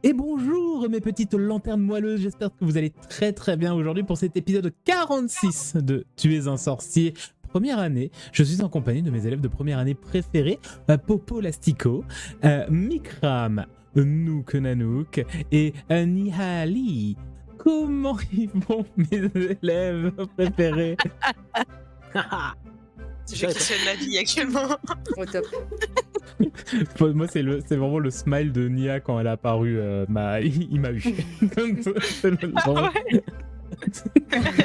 Et bonjour mes petites lanternes moelleuses, j'espère que vous allez très très bien aujourd'hui pour cet épisode 46 de Tu es un sorcier. Première année, je suis en compagnie de mes élèves de première année préférés, Popo Lastico, Mikram, Nook Nanook et Nihali. Comment ils vont mes élèves préférés? Je questionne ma vie actuellement. Au top. Moi, c'est vraiment le smile de Nia quand elle a apparu. Il m'a eu.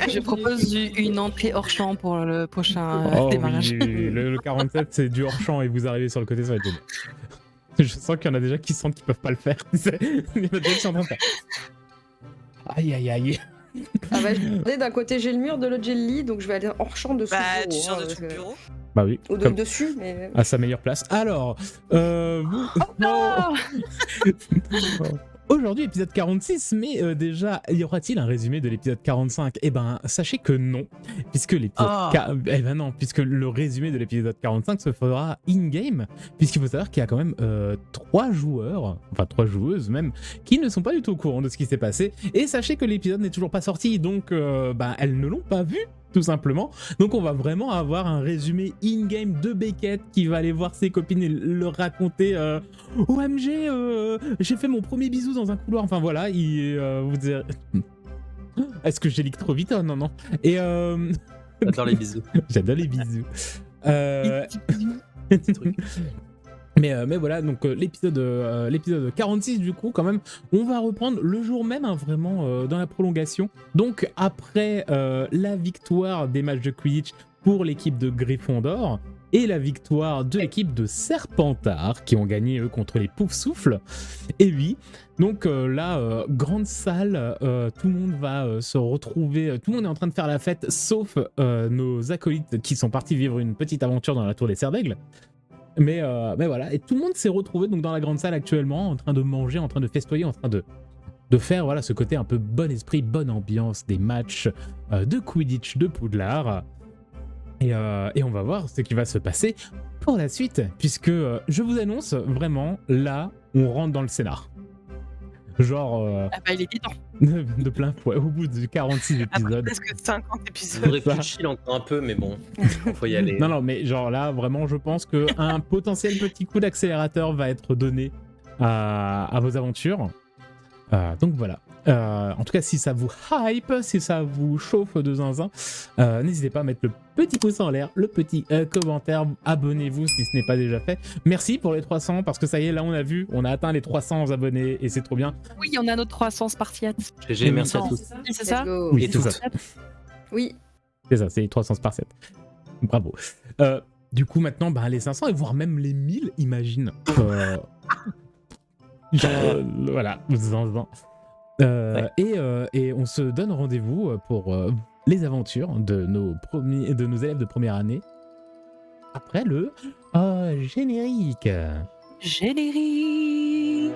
Je propose une entrée hors champ pour le prochain démarrage. Oui. Le 47, c'est du hors champ et vous arrivez sur le côté, ça va être génial. Je sens qu'il y en a déjà qui sentent qu'ils peuvent pas le faire. Il y en a déjà qui sont en train de faire. Aïe. Ah bah, d'un côté j'ai le mur, de l'autre j'ai le lit, donc je vais aller hors champ dessous. Bah, le tu bureau, sors de ton bureau. Bah oui. Ou Comme dessus, mais. à sa meilleure place. Alors, vous. Non. Aujourd'hui, épisode 46, mais déjà, y aura-t-il un résumé de l'épisode 45 ? Eh ben, sachez que non, puisque puisque le résumé de l'épisode 45 se fera in-game, puisqu'il faut savoir qu'il y a quand même 3 joueurs, enfin 3 joueuses même, qui ne sont pas du tout au courant de ce qui s'est passé, et sachez que l'épisode n'est toujours pas sorti, donc elles ne l'ont pas vu, tout simplement. Donc on va vraiment avoir un résumé in-game de Beckett qui va aller voir ses copines et leur raconter OMG, j'ai fait mon premier bisou dans un couloir. Enfin voilà, vous direz... Est-ce que j'ai leak trop vite ? Oh, non. Et J'adore les bisous. j'adore les bisous. Mais voilà, donc l'épisode 46 du coup, quand même, on va reprendre le jour même, hein, vraiment dans la prolongation. Donc après la victoire des matchs de Quidditch pour l'équipe de Gryffondor et la victoire de l'équipe de Serpentard qui ont gagné eux contre les Poufsouffles. Et oui, donc là, grande salle, tout le monde va se retrouver, tout le monde est en train de faire la fête, sauf nos acolytes qui sont partis vivre une petite aventure dans la tour des Serres d'Aigle. Mais voilà, et tout le monde s'est retrouvé donc dans la grande salle actuellement, en train de manger, en train de festoyer, en train de faire voilà ce côté un peu bon esprit, bonne ambiance des matchs de Quidditch de Poudlard. Et on va voir ce qui va se passer pour la suite, puisque je vous annonce vraiment, là, on rentre dans le scénar. Genre... Ah bah il était temps. de plein fouet, au bout de 46 Après épisodes. presque 50 Je épisodes. voudrais plus chill encore un peu, mais bon, faut y aller. Non, mais genre là, vraiment, je pense qu'un potentiel petit coup d'accélérateur va être donné à vos aventures. Donc voilà. En tout cas, si ça vous hype, si ça vous chauffe de zinzin, n'hésitez pas à mettre le petit pouce en l'air, le petit commentaire, abonnez-vous si ce n'est pas déjà fait. Merci pour les 300, parce que ça y est, là on a atteint les 300 abonnés et c'est trop bien. Oui, on a notre 300 Spartiates. GG, merci à tous. C'est ça. Let's go. Oui, Et c'est tout. ça. Oui. C'est ça, c'est les 300 Spartiates. Bravo. Du coup, maintenant, les 500 et voire même les 1000, imagine. Voilà, zinzin. Ouais. Et on se donne rendez-vous pour les aventures de nos élèves de première année après le générique. Générique.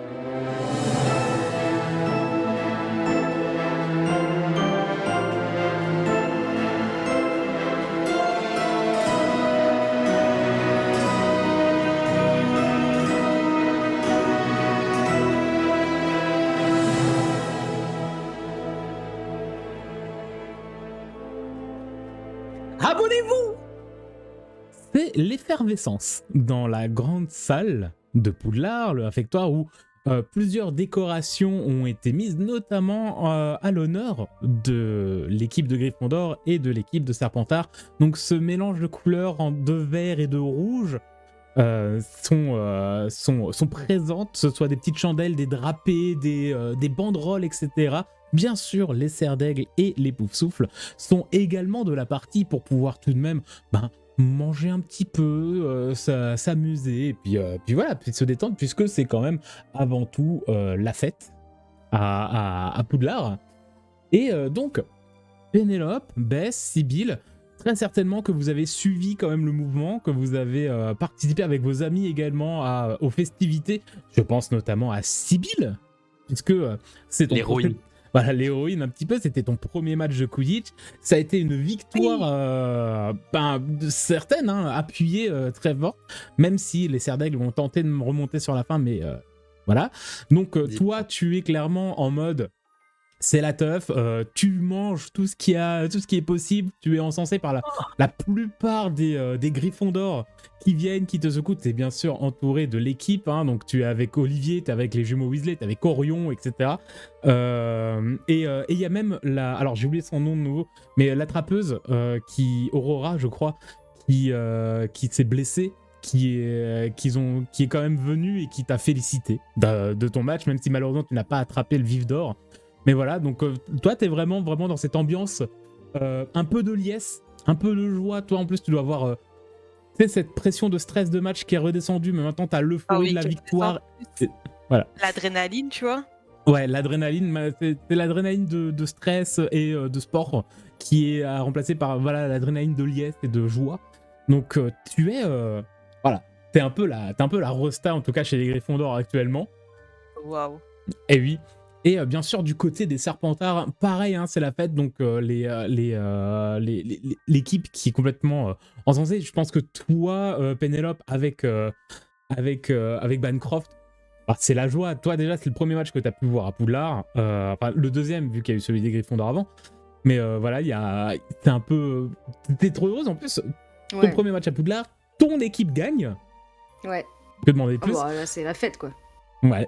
Abonnez-vous. C'est l'effervescence dans la grande salle de Poudlard, le réfectoire où plusieurs décorations ont été mises, notamment à l'honneur de l'équipe de Gryffondor et de l'équipe de Serpentard. Donc ce mélange de couleurs de vert et de rouge sont présentes, que ce soit des petites chandelles, des drapés, des banderoles, etc. Bien sûr, les Serres d'Aigle et les Poufsouffles sont également de la partie pour pouvoir tout de même manger un petit peu, s'amuser, et puis voilà, puis se détendre, puisque c'est quand même avant tout la fête à Poudlard. Et donc, Pénélope, Bess, Sibylle, très certainement que vous avez suivi quand même le mouvement, que vous avez participé avec vos amis également aux festivités. Je pense notamment à Sibylle, puisque c'est ton L'héroïne. Voilà, l'héroïne un petit peu, c'était ton premier match de Quidditch. Ça a été une victoire certaine, appuyée très fort, même si les Serres d'Aigle vont tenter de me remonter sur la fin, mais Voilà. Donc Dis- toi, tu es clairement en mode c'est la teuf, tu manges tout ce qui est possible, tu es encensé par la plupart des Griffons d'or qui viennent, qui te secouent. Tu es bien sûr entouré de l'équipe, hein, donc tu es avec Olivier, tu es avec les jumeaux Weasley, tu es avec Orion, etc. Et il y a même alors j'ai oublié son nom de nouveau, mais l'attrapeuse Aurora, je crois, qui s'est blessée, qui est quand même venue et qui t'a félicité de ton match, même si malheureusement tu n'as pas attrapé le vif d'or. Mais voilà, donc toi, t'es vraiment dans cette ambiance, un peu de liesse, un peu de joie. Toi, en plus, tu dois avoir cette pression de stress de match qui est redescendue, mais maintenant, t'as l'euphorie de la victoire. Voilà. L'adrénaline, tu vois. Ouais, l'adrénaline, c'est l'adrénaline de stress et de sport qui est remplacée par l'adrénaline de liesse et de joie. Donc, tu es... voilà, t'es un peu la rosta, en tout cas, chez les Griffons d'or actuellement. Waouh. Et oui. Et bien sûr, du côté des Serpentards, pareil, hein, c'est la fête, donc l'équipe qui est complètement encensée. Je pense que toi, Pénélope, avec Bancroft, c'est la joie. Toi, déjà, c'est le premier match que tu as pu voir à Poudlard. Enfin, le deuxième, vu qu'il y a eu celui des Griffons d'or avant. Mais voilà, t'es un peu... T'es trop heureuse, en plus. Ton premier match à Poudlard, ton équipe gagne. Ouais. Je peux demander plus. Là, c'est la fête, quoi. Ouais.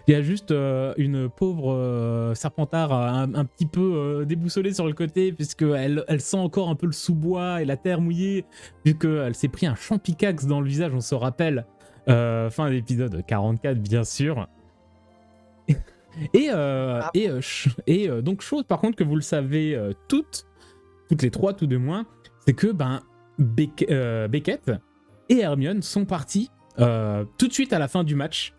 Il y a juste une pauvre Serpentard un petit peu déboussolée sur le côté, puisqu'elle sent encore un peu le sous-bois et la terre mouillée, vu qu'elle s'est pris un champicax dans le visage, on se rappelle. Fin de l'épisode 44, bien sûr. Donc, chose par contre que vous le savez toutes les trois tout de moins, c'est que Beckett et Hermione sont partis tout de suite à la fin du match.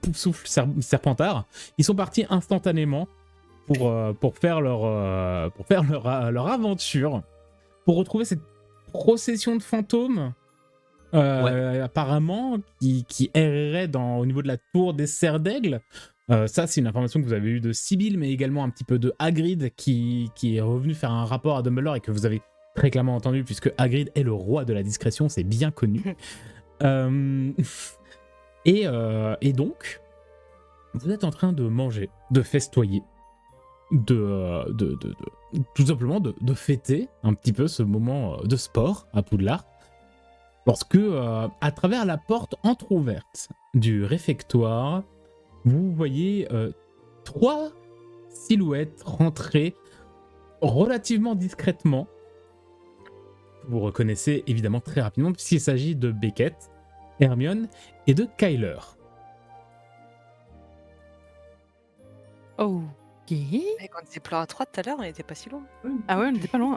Poufsouffle Serpentard, ils sont partis instantanément pour faire leur aventure, pour retrouver cette procession de fantômes apparemment qui errerait au niveau de la tour des Serres d'Aigle. Ça, c'est une information que vous avez eue de Sibylle, mais également un petit peu de Hagrid qui est revenu faire un rapport à Dumbledore et que vous avez très clairement entendu, puisque Hagrid est le roi de la discrétion, c'est bien connu. Et donc, vous êtes en train de manger, de festoyer, tout simplement de fêter un petit peu ce moment de sport à Poudlard, lorsque, à travers la porte entrouverte du réfectoire, vous voyez 3 silhouettes rentrer relativement discrètement. Vous reconnaissez évidemment très rapidement, puisqu'il s'agit de Beckett, Hermione et de Kyler. Ok. Et quand on était plein à 3 tout à l'heure, on n'était pas si loin. Ah ouais, on n'était pas loin.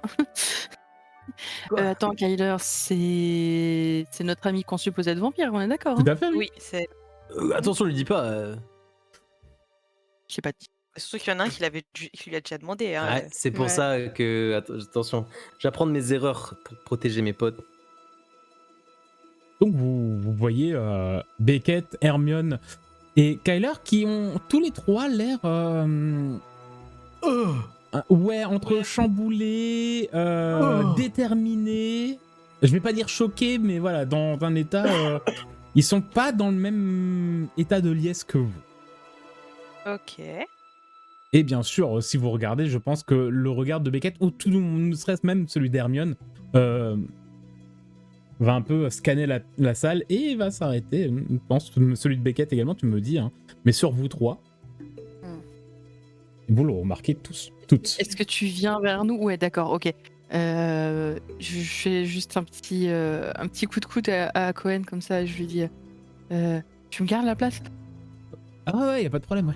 Attends, Kyler, c'est notre ami qu'on suppose être vampire, on est d'accord? Tout à fait, Oui, c'est. Attention, lui dis pas. Je sais pas dit. Surtout qu'il y en a un qui lui a déjà demandé. Hein. Ouais, c'est pour ça que. Attention, j'apprends de mes erreurs pour protéger mes potes. Donc vous voyez Beckett, Hermione et Kyler qui ont tous les trois l'air entre chamboulés, déterminés. Je vais pas dire choqués, mais voilà, dans un état... ils sont pas dans le même état de liesse que vous. Ok. Et bien sûr, si vous regardez, je pense que le regard de Beckett, ou tout ne serait-ce même celui d'Hermione, va un peu scanner la salle et va s'arrêter. Je pense celui de Beckett également, tu me dis, hein, mais sur vous trois. Vous le remarquez tous, toutes. Est-ce que tu viens vers nous? Ouais, d'accord, ok. Je fais juste un petit coup de coude à Cohen comme ça, et je lui dis tu me gardes la place? Ah ouais, y a pas de problème, ouais.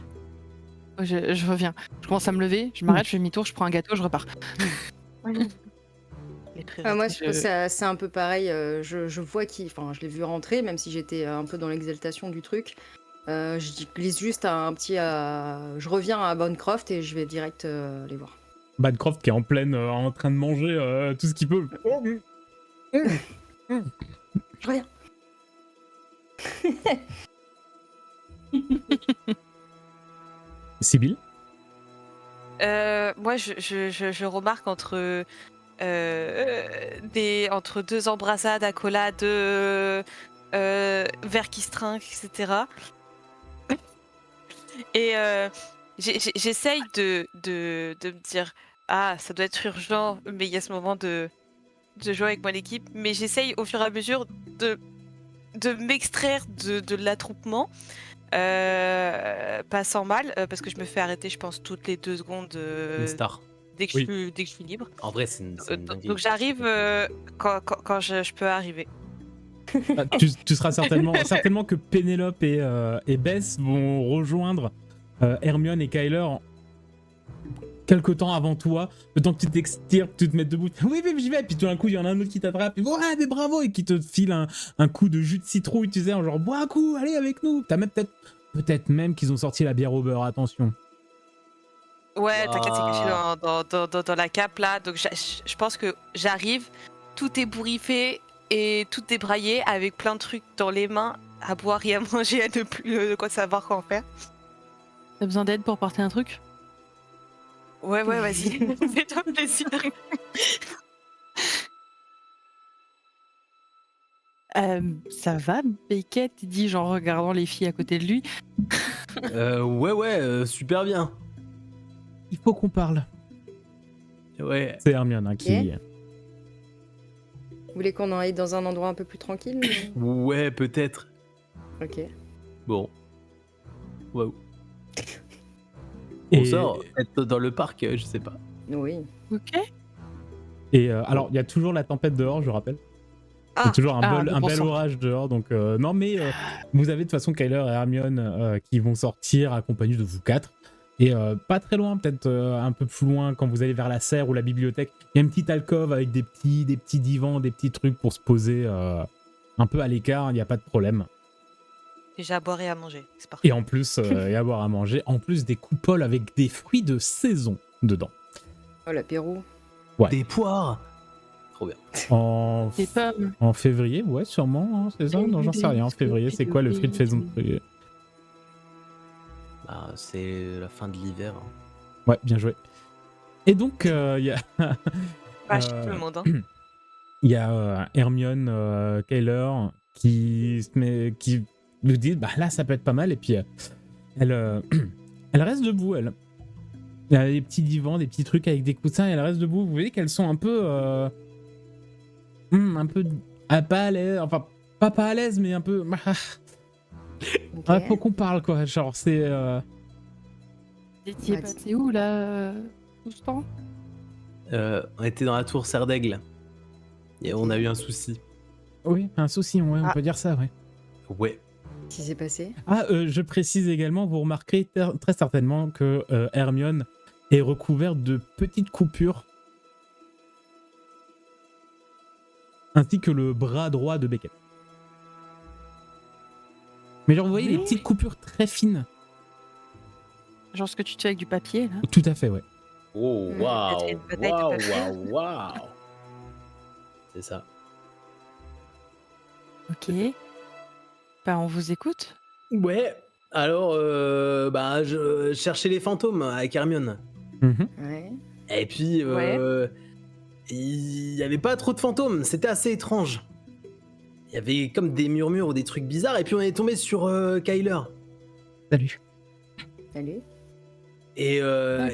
Je reviens. Je commence à me lever, je m'arrête, je fais demi-tour, je prends un gâteau, je repars. Moi, c'est un peu pareil. Je vois je l'ai vu rentrer, même si j'étais un peu dans l'exaltation du truc. Je glisse juste je reviens à Bancroft et je vais direct les voir. Bancroft qui est en train de manger tout ce qu'il peut. Je reviens. Sibylle? Moi, je remarque entre deux embrassades, accolades, verres qui se trinquent, etc. Et j'essaye de me dire ah ça doit être urgent, mais il y a ce moment de jouer avec mon équipe, mais j'essaye au fur et à mesure de m'extraire de l'attroupement, pas sans mal, parce que je me fais arrêter, je pense, toutes les 2 secondes, Une star. dès que Oui. je suis libre. En vrai, c'est une dinguerie. Donc j'arrive quand je peux arriver. Ah, tu seras certainement que Pénélope et Bess vont rejoindre Hermione et Kyler quelque temps avant toi, le temps que tu t'extires, que tu te mettes debout. Oui, j'y vais. Puis tout d'un coup, il y en a un autre qui t'attrape. Et ouais, mais bravo, et qui te file un coup de jus de citrouille, tu sais, genre bois un coup, allez avec nous. T'as même peut-être même qu'ils ont sorti la bière au beurre. Attention. Ouais, t'inquiète, c'est caché Waouh. dans la cape là. Donc je pense que j'arrive, tout est bourriffé et tout débraillé avec plein de trucs dans les mains à boire et à manger, à ne plus quoi savoir quoi en faire. T'as besoin d'aide pour porter un truc? Ouais, vas-y, fais-toi plaisir. Ça va, Beckett, il dit, genre, en regardant les filles à côté de lui. Ouais, super bien. Il faut qu'on parle. Ouais. C'est Hermione hein, qui. Vous voulez qu'on en aille dans un endroit un peu plus tranquille Ouais, peut-être. Ok. Bon. Wow. Et- On sort, être dans le parc, je sais pas. Oui. Ok. Et alors, il y a toujours la tempête dehors, je rappelle. Il y a toujours un bel 2%. orage dehors. Donc, non, mais vous avez de toute façon Kyler et Hermione qui vont sortir accompagnés de vous quatre. Et pas très loin, peut-être un peu plus loin, quand vous allez vers la serre ou la bibliothèque, il y a une petite alcôve avec des petits divans, des petits trucs pour se poser un peu à l'écart, il n'y a pas de problème. Déjà à boire et à manger, c'est parfait. Et en plus, et à boire à manger, en plus des coupoles avec des fruits de saison dedans. Oh, l'apéro. Ouais. Des poires. Trop bien. Des pommes. En février, ouais, sûrement, hein, c'est ça. Non, j'en sais rien. En février, c'est quoi le fruit de saison de février? Bah, c'est la fin de l'hiver. hein. Ouais, bien joué. Et donc, il y a... Vache, tout le monde. Hein. Il y a Hermione, Kyler qui nous dit bah là ça peut être pas mal et puis elle reste debout elle. Il y a des petits divans, des petits trucs avec des coussins et elle reste debout. Vous voyez qu'elles sont un peu pas à l'aise, enfin pas à l'aise mais un peu Ok. ouais, faut qu'on parle quoi, genre c'est T'es passé où là tout ce temps? On était dans la tour Serre d'Aigle. Et on a eu un souci. oui, un souci, ouais, on Ah. peut dire ça, ouais. Ouais. Qu'est-ce qui s'est passé? Ah, je précise également, vous remarquerez très certainement que Hermione est recouverte de petites coupures, ainsi que le bras droit de Beckett. Mais genre, vous voyez les petites coupures très fines. Genre ce que tu fais avec du papier là. Tout à fait, ouais. Oh, waouh. Peut-être une bataille de papier. Waouh. C'est ça. Ok. Bah on vous écoute. Ouais. Alors, bah, je cherchais les fantômes avec Hermione. Mhm. Ouais. Et puis, il y avait pas trop de fantômes. C'était assez étrange. Il y avait comme des murmures ou des trucs bizarres. Et puis, on est tombé sur Kyler. Salut. Salut. Et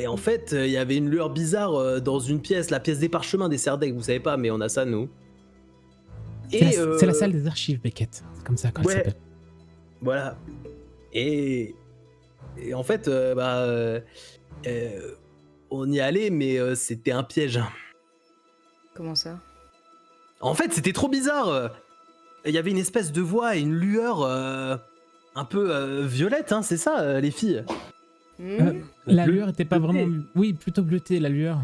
en fait, il y avait une lueur bizarre dans une pièce, la pièce des parchemins des Serre d'Aigle. Vous savez pas, mais on a ça, nous. C'est la salle des archives, Beckett. C'est comme ça qu'elle Ouais. s'appelle. Voilà. Et en fait, on y allait, mais c'était un piège. Comment ça? En fait, c'était trop bizarre. Il y avait une espèce de voix et une lueur un peu violette, hein, c'est ça, les filles? La Bleu- lueur était pas bleuté. vraiment... Oui, plutôt bleutée, la lueur.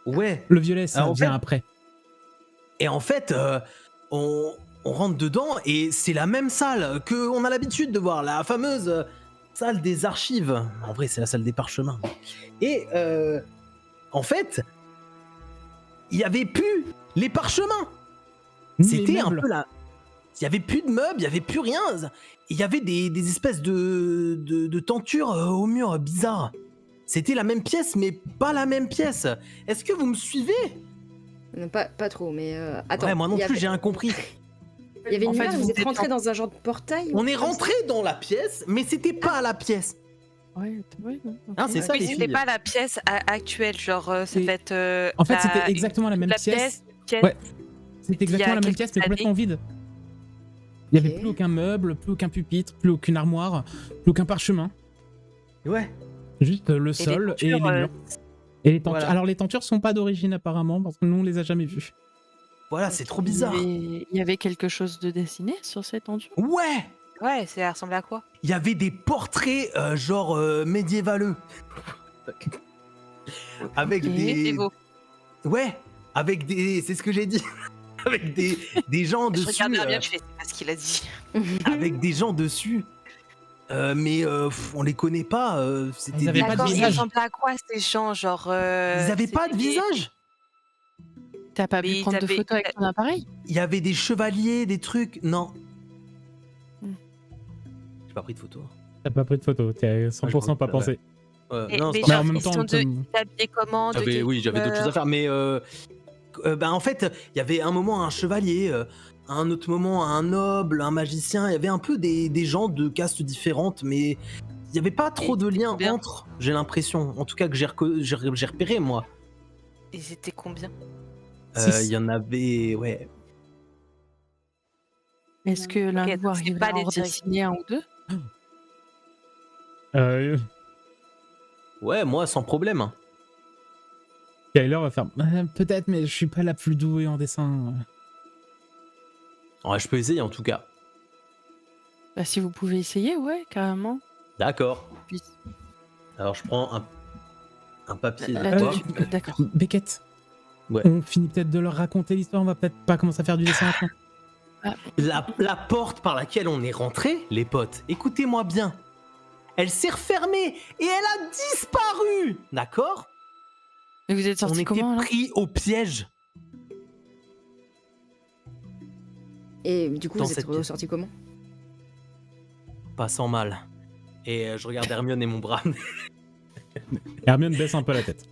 Ouais. Le violet, ça Alors, en vient fait- après. Et en fait, on rentre dedans et c'est la même salle qu'on a l'habitude de voir, la fameuse salle des archives. En vrai, c'est la salle des parchemins. Et en fait, il y avait plus les parchemins. C'était Les un meubles. peu là. Il y avait plus de meubles, il y avait plus rien. Il y avait des espèces de tentures au mur bizarres. C'était la même pièce, mais pas la même pièce. Est-ce que vous me suivez? Non, pas trop, mais attends. Ouais, moi non il y plus, avait- j'ai rien compris. Il y avait En une fait, lueur, vous vous êtes êtes rentré dans un genre de portail? ou On est comme ça rentré dans la pièce, mais c'était pas la pièce. Ouais, non, ok. Ah, c'est ça, Oui, les c'était filles. pas la pièce actuelle, genre ça Et- va être. En fait, c'était exactement la même pièce. Ouais. C'était exactement la même pièce, mais complètement vide. Il n'y avait Ok. plus aucun meuble, plus aucun pupitre, plus aucune armoire, plus aucun parchemin. Ouais. Juste le sol et les murs. Et les tentures. Voilà. Alors les tentures sont pas d'origine apparemment parce que nous on les a jamais vues. Voilà, c'est trop bizarre. Il y avait quelque chose de dessiné sur cette tenture. Ouais. Ouais, ça ressemble à quoi? Il y avait des portraits genre médiévaleux. Avec Ok. des... Médiévaux. Ouais, avec des... C'est ce que j'ai dit. Avec des gens Je dessus. regardais bien, je fais, c'est pas ce qu'il a dit. Avec des gens dessus. Mais on les connaît pas. C'était Ils avaient des- pas de D'accord, ils visage. ressemblent à quoi ces gens, genre Ils avaient pas de c'était des- visage. T'as pas Mais pu ils prendre de avaient- photos avec ton appareil? Il y avait des chevaliers, des trucs. Non. Hmm. J'ai pas pris de photo. T'as pas pris de photo, t'as 100% pas Ouais. pensé. Mais, non, c'est mais pas Mais genre, en même ils temps, sont comme- habillés comment? de J'avais, quelle oui, j'avais d'autres choses à faire, mais en fait, il y avait un moment un chevalier, un autre moment un noble, un magicien. Il y avait un peu des gens de castes différentes, mais il n'y avait pas trop Et de lien combien entre. J'ai l'impression, en tout cas que j'ai repéré moi. Ils étaient combien? Six. Il y en avait, ouais. Est-ce que l'un de Ok, vous donc c'est arriverait pas à en les directs. redessiner un ou deux? Ouais, moi sans problème. Kyler va faire peut-être, mais je suis pas la plus douée en dessin. Ouais, je peux essayer en tout cas. Bah, si vous pouvez essayer, ouais, carrément. D'accord. Puis- Alors je prends un papier. Là, d'accord. d'accord. Beckett, Ouais. on finit peut-être de leur raconter l'histoire, on va peut-être pas commencer à faire du dessin maintenant. La porte par laquelle on est rentré, les potes, écoutez-moi bien. Elle s'est refermée et elle a disparu. D'accord? Mais vous êtes On sorti était comment, là? pris au piège. Et du coup, Dans vous êtes cette pièce. ressortis comment? Pas sans mal. Et je regarde Hermione et mon bras. Hermione baisse un peu la tête.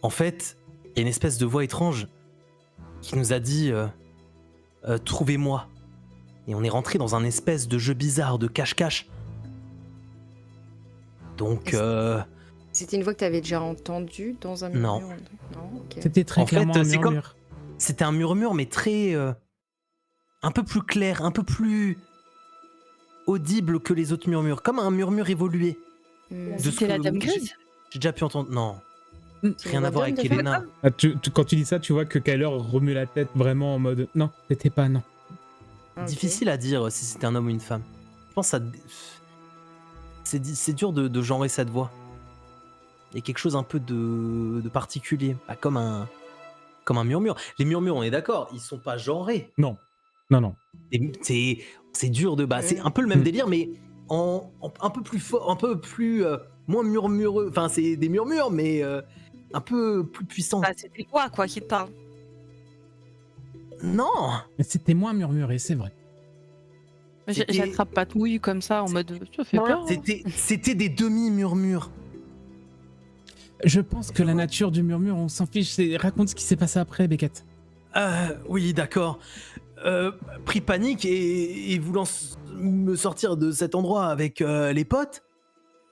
En fait, il y a une espèce de voix étrange qui nous a dit trouvez-moi. Et on est rentré dans un espèce de jeu bizarre de cache-cache. Donc, C'était une voix que tu avais déjà entendue dans un Non. murmure? Non, ok. C'était très En fait, clairement un c'est comme- murmure. c'était un murmure, mais très. Un peu plus clair, un peu plus audible que les autres murmures. Comme un murmure évolué. Hmm. de ce C'était la que dame j'ai- grise? J'ai déjà pu entendre. Non, C'est rien une à voir madame avec de Elena. Ah, quand tu dis ça, tu vois que Kyler remue la tête vraiment en mode non, c'était pas non. Ah, ok. Difficile à dire si c'était un homme ou une femme. Je pense que c'est dur de genrer cette voix. Il y a quelque chose un peu de particulier, pas comme un murmure. Les murmures, on est d'accord, ils sont pas genrés. Non, non, non. C'est dur de bas. C'est un peu le même Mm. délire, mais un peu plus fort, un peu plus moins murmureux. Enfin, c'est des murmures, mais un peu plus puissants. Bah, c'était quoi qui te parle? Non, Mais c'était moins murmuré, c'est vrai. C'était- J'attrape pas de mouille comme ça en mode ça fait peur. Hein. c'était des demi-murmures. Je pense que la nature du murmure, on s'en fiche. Raconte ce qui s'est passé après, Beckett. Oui, d'accord. Pris panique et voulant me sortir de cet endroit avec les potes,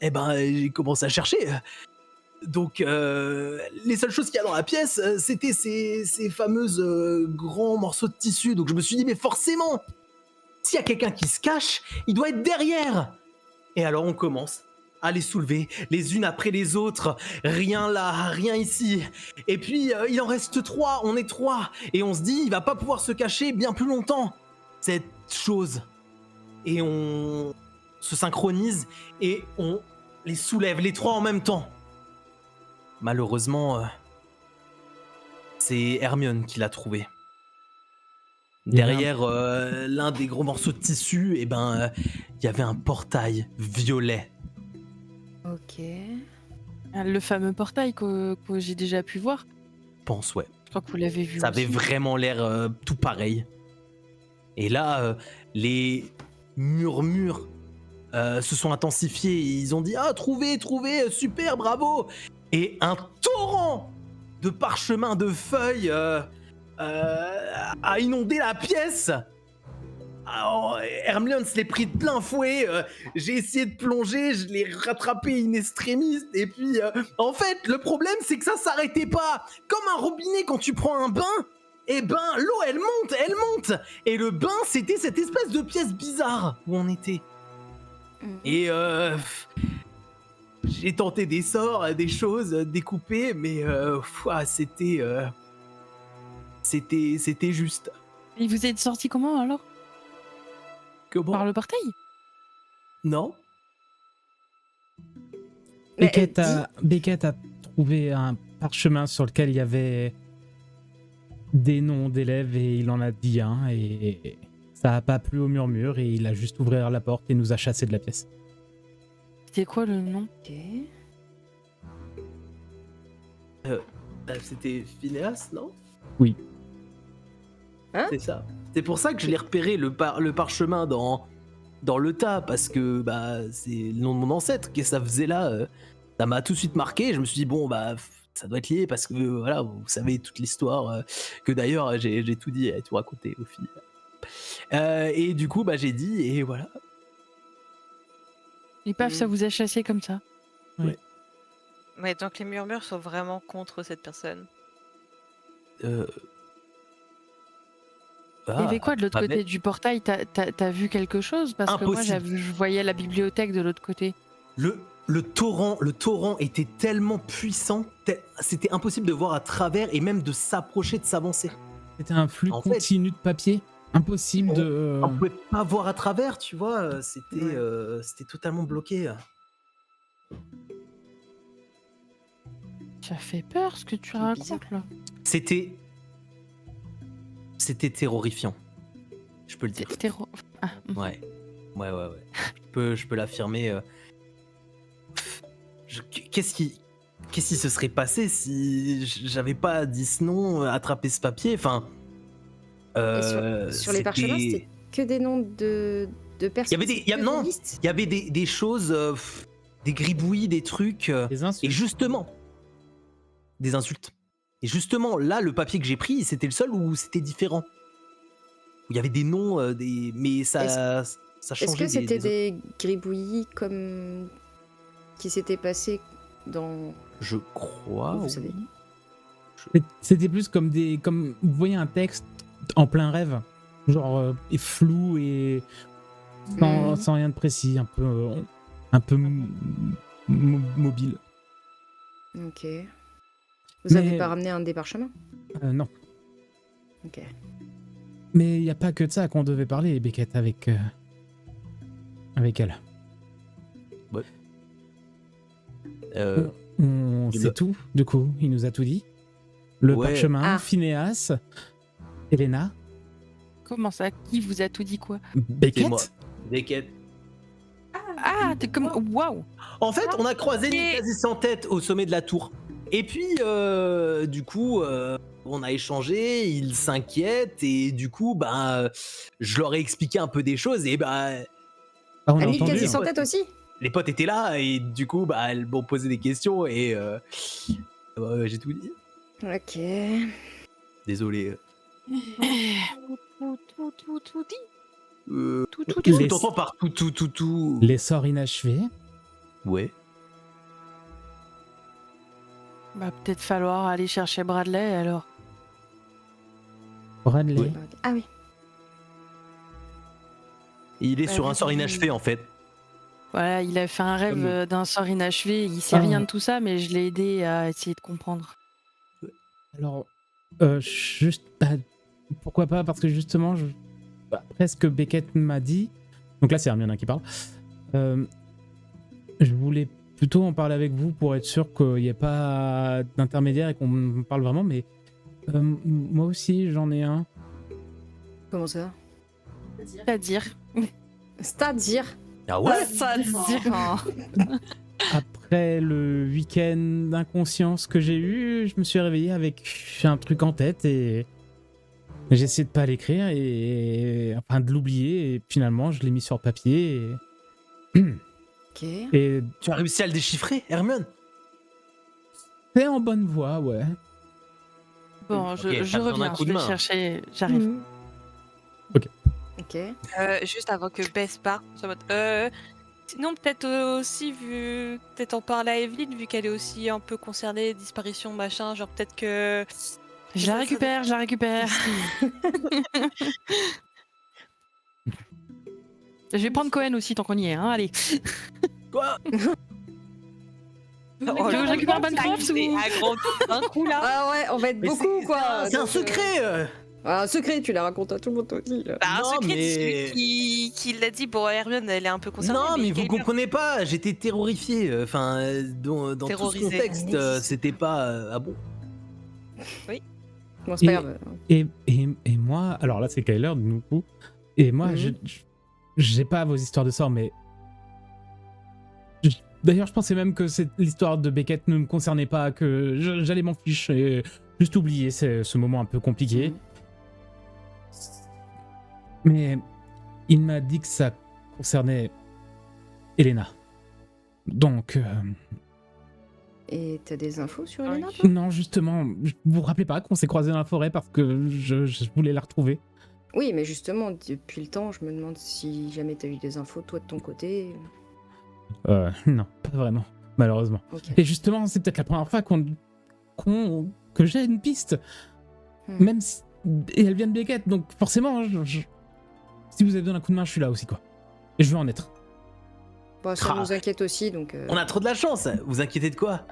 eh ben j'ai commencé à chercher. Donc les seules choses qu'il y a dans la pièce, c'était ces fameuses grands morceaux de tissu. Donc je me suis dit mais forcément, s'il y a quelqu'un qui se cache, il doit être derrière. Et alors on commence à les soulever les unes après les autres. Rien là, rien ici. Et puis il en reste 3, on est 3. Et on se dit, il va pas pouvoir se cacher bien plus longtemps, cette chose. Et on se synchronise et on les soulève, les 3 en même temps. Malheureusement, c'est Hermione qui l'a trouvé. Derrière l'un des gros morceaux de tissu, et ben, il y avait un portail violet. Ok. Le fameux portail que j'ai déjà pu voir. Je pense, ouais. Je crois que vous l'avez vu. Ça avait aussi. vraiment l'air tout pareil. Et là, les murmures se sont intensifiés. Ils ont dit ah trouvé, super, bravo. Et un torrent de parchemins, de feuilles a inondé la pièce. Hermione se l'est pris de plein fouet. J'ai essayé de plonger, je l'ai rattrapé in extremis. Et puis, en fait, le problème, c'est que ça s'arrêtait pas. Comme un robinet quand tu prends un bain. Et ben, l'eau, elle monte. Et le bain, c'était cette espèce de pièce bizarre où on était. Et j'ai tenté des sorts, des choses, découpées, mais c'était juste. Et vous êtes sorti comment alors? Comment? Par le portail? Non. Mais Beckett a trouvé un parchemin sur lequel il y avait des noms d'élèves et il en a dit un et ça a pas plu au murmure et il a juste ouvert la porte et nous a chassés de la pièce. C'était quoi le nom? Ok. C'était Phineas, non? Oui. Hein? C'est ça. C'est pour ça que je l'ai repéré le parchemin dans le tas, parce que c'est le nom de mon ancêtre. Qu'est-ce que ça faisait là? Ça m'a tout de suite marqué. Je me suis dit, bon, ça doit être lié, parce que voilà, vous savez toute l'histoire, que d'ailleurs j'ai tout dit et tout raconté aux filles. Et du coup, j'ai dit, et voilà. Et paf, ça vous a chassé comme ça. Ouais, donc les murmures sont vraiment contre cette personne. Il y avait quoi de l'autre côté du portail? T'as vu quelque chose? Parce que moi, je voyais la bibliothèque de l'autre côté. Le torrent était tellement puissant, c'était impossible de voir à travers et même de s'approcher, de s'avancer. C'était un flux continu de papier. Impossible de... On pouvait pas voir à travers, tu vois. C'était totalement bloqué. Ça fait peur ce que tu racontes là. C'était terrorifiant. Je peux le dire. Ouais. Je peux l'affirmer. Qu'est-ce qui se serait passé si j'avais pas dit ce nom, attrapé ce papier? Enfin. Sur les parchemins, c'était que des noms de personnes. Il y avait des choses, des gribouillis, des trucs. Des insultes. Et justement, des insultes. Et justement, là, le papier que j'ai pris, c'était le seul où c'était différent. Il y avait des noms, mais ça changeait. Est-ce que c'était des gribouillis comme qui s'était passé dans... Je crois. Vous savez. C'était plus comme vous voyez un texte en plein rêve, genre flou et sans rien de précis, un peu mobile. Ok. Vous avez pas ramené un des parchemins? Non. Ok. Mais il n'y a pas que de ça qu'on devait parler, Beckett, avec elle. Ouais. C'est tout, du coup, il nous a tout dit. Le parchemin, Phineas, Elena. Comment ça? Qui vous a tout dit quoi? Beckett. C'est moi. Beckett. Ah, t'es comme... Waouh! En fait, on a croisé Nicasis sans tête au sommet de la tour. Et puis, du coup, on a échangé, il s'inquiète, et du coup, je leur ai expliqué un peu des choses, et on a Nicasis entendu. sans tête aussi? Les potes étaient là, et du coup, elles m'ont posé des questions, et j'ai tout dit. Ok. Désolé. Tout dit. Qu'est-ce que t'entends par tout? Les sorts inachevés. Ouais. Peut-être falloir aller chercher Bradley alors. Bradley. Oui. Ah oui. Il est sur un sort inachevé, en fait. Voilà, il a fait un rêve d'un sort inachevé. Il sait rien de tout ça, mais je l'ai aidé à essayer de comprendre. Alors, juste, pourquoi pas? Parce que justement, après ce que Beckett m'a dit, donc là c'est Hermione qui parle, je voulais plutôt en parler avec vous pour être sûr qu'il n'y ait pas d'intermédiaire et qu'on parle vraiment, mais moi aussi j'en ai un. Comment ça? C'est-à-dire Ah ouais? Après le week-end d'inconscience que j'ai eu, je me suis réveillé avec un truc en tête et j'ai essayé de pas l'écrire enfin de l'oublier et finalement je l'ai mis sur papier Ok. et Tu as réussi à le déchiffrer, Hermione? c'est en bonne voie, ouais. Bon, Ok, je t'as besoin d'un reviens, coup je de vais main. chercher, j'arrive. Ok. Ok. Juste avant que Bess parte, je suis en mode, sinon peut-être aussi peut-être en parler à Evelyne vu qu'elle est aussi un peu concernée, disparition machin, genre peut-être que. Je la récupère, je la récupère. Je vais prendre Cohen aussi tant qu'on y est, hein, allez. Quoi? Oh, Tu veux que je récupère Bancroft c'est ou- agrandi d'un coup là. Ah ouais, on va être Mais beaucoup quoi. C'est un donc, secret. Un secret, tu la racontes à tout le monde aussi. Là. Bah, un Non, secret, mais- c'est celui qui l'a dit. Bon, Hermione, elle est un peu concernée. Non, mais vous Kyler- comprenez pas, j'étais terrorifié. Enfin, dans tout ce Terrorisé. contexte, c'était pas. Ah bon? Bon, c'est pas Et- grave. Et moi, alors là c'est Kyler du coup, et moi Mhm. j'ai pas vos histoires de sorts, mais d'ailleurs je pensais même que l'histoire de Beckett ne me concernait pas, que j'allais m'en fiche et juste oublier ce moment un peu compliqué. Mhm. Mais il m'a dit que ça concernait Elena. Donc, Et t'as des infos sur Oui. Elena toi non, justement, vous vous rappelez pas qu'on s'est croisés dans la forêt parce que je voulais la retrouver? Oui, mais justement, depuis le temps, je me demande si jamais t'as eu des infos, toi, de ton côté. Non, pas vraiment, malheureusement. Ok. Et justement, c'est peut-être la première fois que j'ai une piste. Hmm. Même si... Et elle vient de Beckett, donc forcément, si vous avez besoin d'un coup de main, je suis là aussi, quoi. Et je veux en être. Bon, ça Ah. nous inquiète aussi, donc... On a trop de la chance. Vous inquiétez de quoi?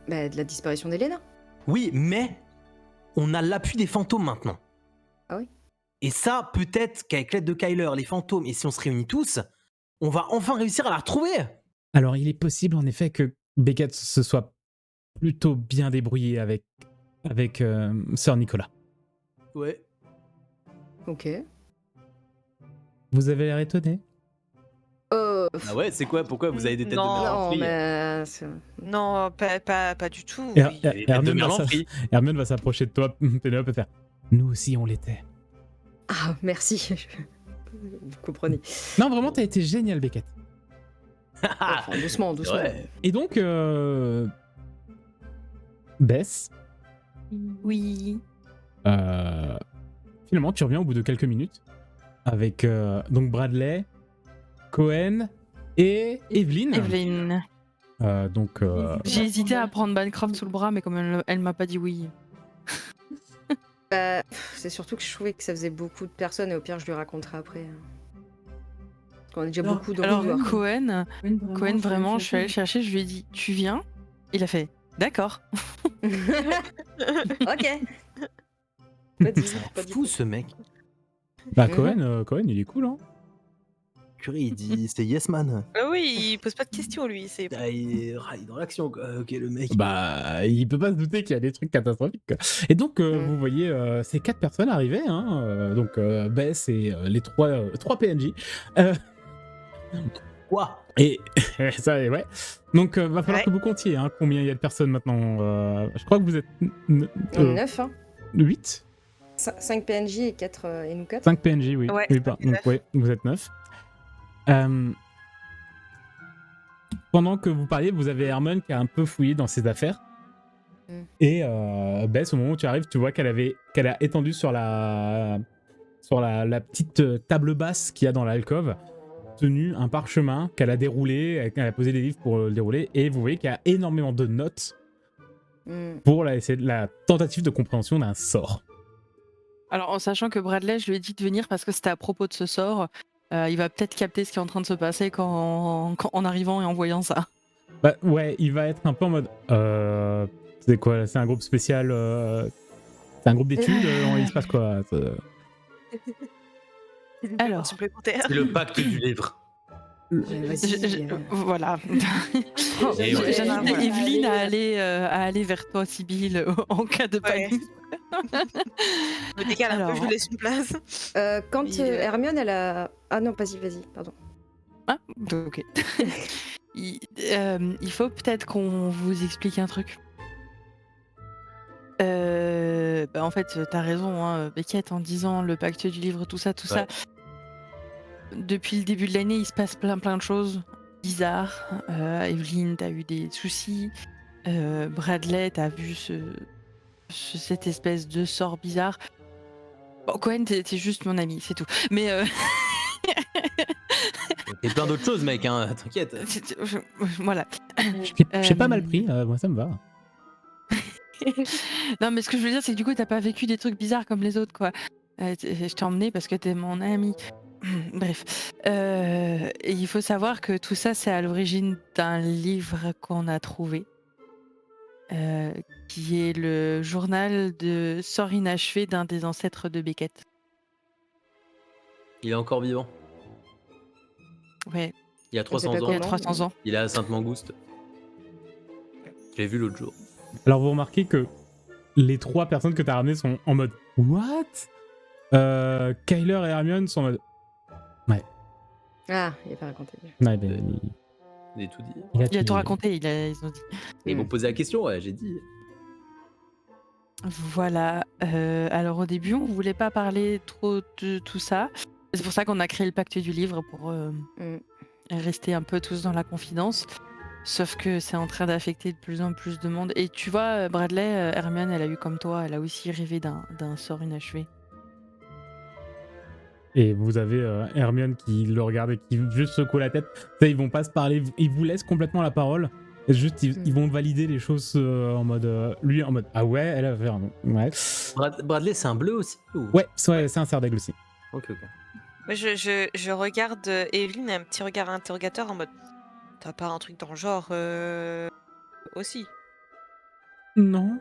Bah, de la disparition d'Elena. Oui, mais on a l'appui des fantômes maintenant. Ah oui? Et ça, peut-être qu'avec l'aide de Kyler, les fantômes, et si on se réunit tous, on va enfin réussir à la retrouver. Alors, il est possible, en effet, que Beckett se soit plutôt bien débrouillé avec Sir Nicolas. Ouais. Ok. Vous avez l'air étonné? Ah ouais, c'est quoi? Pourquoi vous avez des têtes Non, de merde Non, en frie? mais... Non, pas du tout. Et- oui. et- Des têtes de Hermione merde va en s'a- frie. Hermione va s'approcher de toi, Pénélope, et faire « Nous aussi, on l'était. Ah, merci. Vous comprenez. » Non, vraiment, t'as été génial, Beckett. Enfin, doucement, doucement. Ouais. Et donc, Bess, Oui. finalement, tu reviens au bout de quelques minutes avec donc Bradley, Cohen et Evelyn. Evelyne. Donc, J'ai hésité à prendre Bancroft sous le bras, mais comme elle m'a pas dit oui. Bah, c'est surtout que je trouvais que ça faisait beaucoup de personnes, et au pire, je lui raconterai après. Parce qu'on est déjà beaucoup dans Alors le couloir. Cohen, vraiment, je suis allée le chercher, je lui ai dit tu viens? Il a fait d'accord. Ok. Pas dit, C'est pas dit. fou ce mec. bah, Mhm. Cohen, il est cool, hein. Purée, il dit c'est yes man. Ah oui, il pose pas de questions, lui. C'est... Ah, il est dans l'action quoi. Ok, le mec. Bah, il peut pas se douter qu'il y a des trucs catastrophiques, quoi. Et donc, vous voyez ces 4 personnes arriver, hein. Donc, Bess et les 3 PNJ. Quoi? Et ça, ouais. Donc, va falloir Ouais. que vous comptiez, hein, combien il y a de personnes maintenant. Je crois que vous êtes On est 9, hein. 8 5 PNJ et 4 et nous 4. 5 PNJ, oui. Ouais, Oui, ça fait donc, 9. ouais, vous êtes 9. Pendant que vous parliez, vous avez Hermione qui a un peu fouillé dans ses affaires. Mm. Et Bess, au moment où tu arrives, tu vois qu'elle a étendu sur la petite table basse qu'il y a dans l'alcôve, tenu un parchemin qu'elle a déroulé, elle a posé des livres pour le dérouler, et vous voyez qu'il y a énormément de notes pour la tentative de compréhension d'un sort. Alors en sachant que Bradley, je lui ai dit de venir parce que c'était à propos de ce sort, il va peut-être capter ce qui est en train de se passer en arrivant et en voyant ça. Bah ouais, il va être un peu en mode... c'est quoi là? C'est un groupe spécial... c'est un groupe d'études? Il se passe quoi? Alors. Supplémentaire. C'est le pacte du livre. Vas-y. Voilà. Et ouais. J'invite Voilà. Evelyne à aller vers toi, Sibylle, en cas de Ouais. panique. Je me décale un peu, Alors. je vous laisse une place. Quand Oui, Hermione, elle a... Ah non, vas-y, pardon. Ah, ok. Il faut peut-être qu'on vous explique un truc. En fait, t'as raison, hein, Beckett, en disant le pacte du livre, tout ça. Ouais. Depuis le début de l'année, il se passe plein de choses bizarres. Evelyne, t'as eu des soucis. Bradley, t'as vu cette espèce de sort bizarre. Bon, Cohen, t'es juste mon ami, c'est tout. Mais Et plein d'autres choses, mec, hein, t'inquiète. voilà. J'ai pas mal pris, moi ça me va. Non, mais ce que je veux dire, c'est que du coup, t'as pas vécu des trucs bizarres comme les autres, quoi. Je t'ai emmené parce que t'es mon ami. Bref. Et il faut savoir que tout ça, c'est à l'origine d'un livre qu'on a trouvé, qui est le journal de sort inachevé d'un des ancêtres de Beckett. Il est encore vivant. Ouais, Il y a On sait 300 pas il y ans. a comment. 300 ans. Il est à Sainte-Mangouste. Je l'ai vu l'autre jour. Alors vous remarquez que les 3 personnes que t'as ramenées sont en mode what? Kyler et Hermione sont en mode Ah, il a pas raconté. ouais, ben, Il est tout dit. il a Il a tout dit. raconté, ils ont dit. Ils m'ont posé la question, ouais, j'ai dit. Voilà. Alors au début, on voulait pas parler trop de tout ça. C'est pour ça qu'on a créé le pacte du livre pour rester un peu tous dans la confidence. Sauf que c'est en train d'affecter de plus en plus de monde. Et tu vois, Bradley, Hermione, elle a eu comme toi, elle a aussi rêvé d'un sort inachevé. Et vous avez Hermione qui le regarde et qui juste secoue la tête. Ça, ils vont pas se parler, ils vous laissent complètement la parole. Et juste, ils vont valider les choses en mode. Lui en mode ah ouais, elle a fait un. Ouais. Bradley, c'est un bleu aussi ou... Ouais, c'est un cerf d'aigle aussi. Ok. Moi, je regarde Evelyn un petit regard interrogateur en mode t'as pas un truc dans le genre aussi. Non.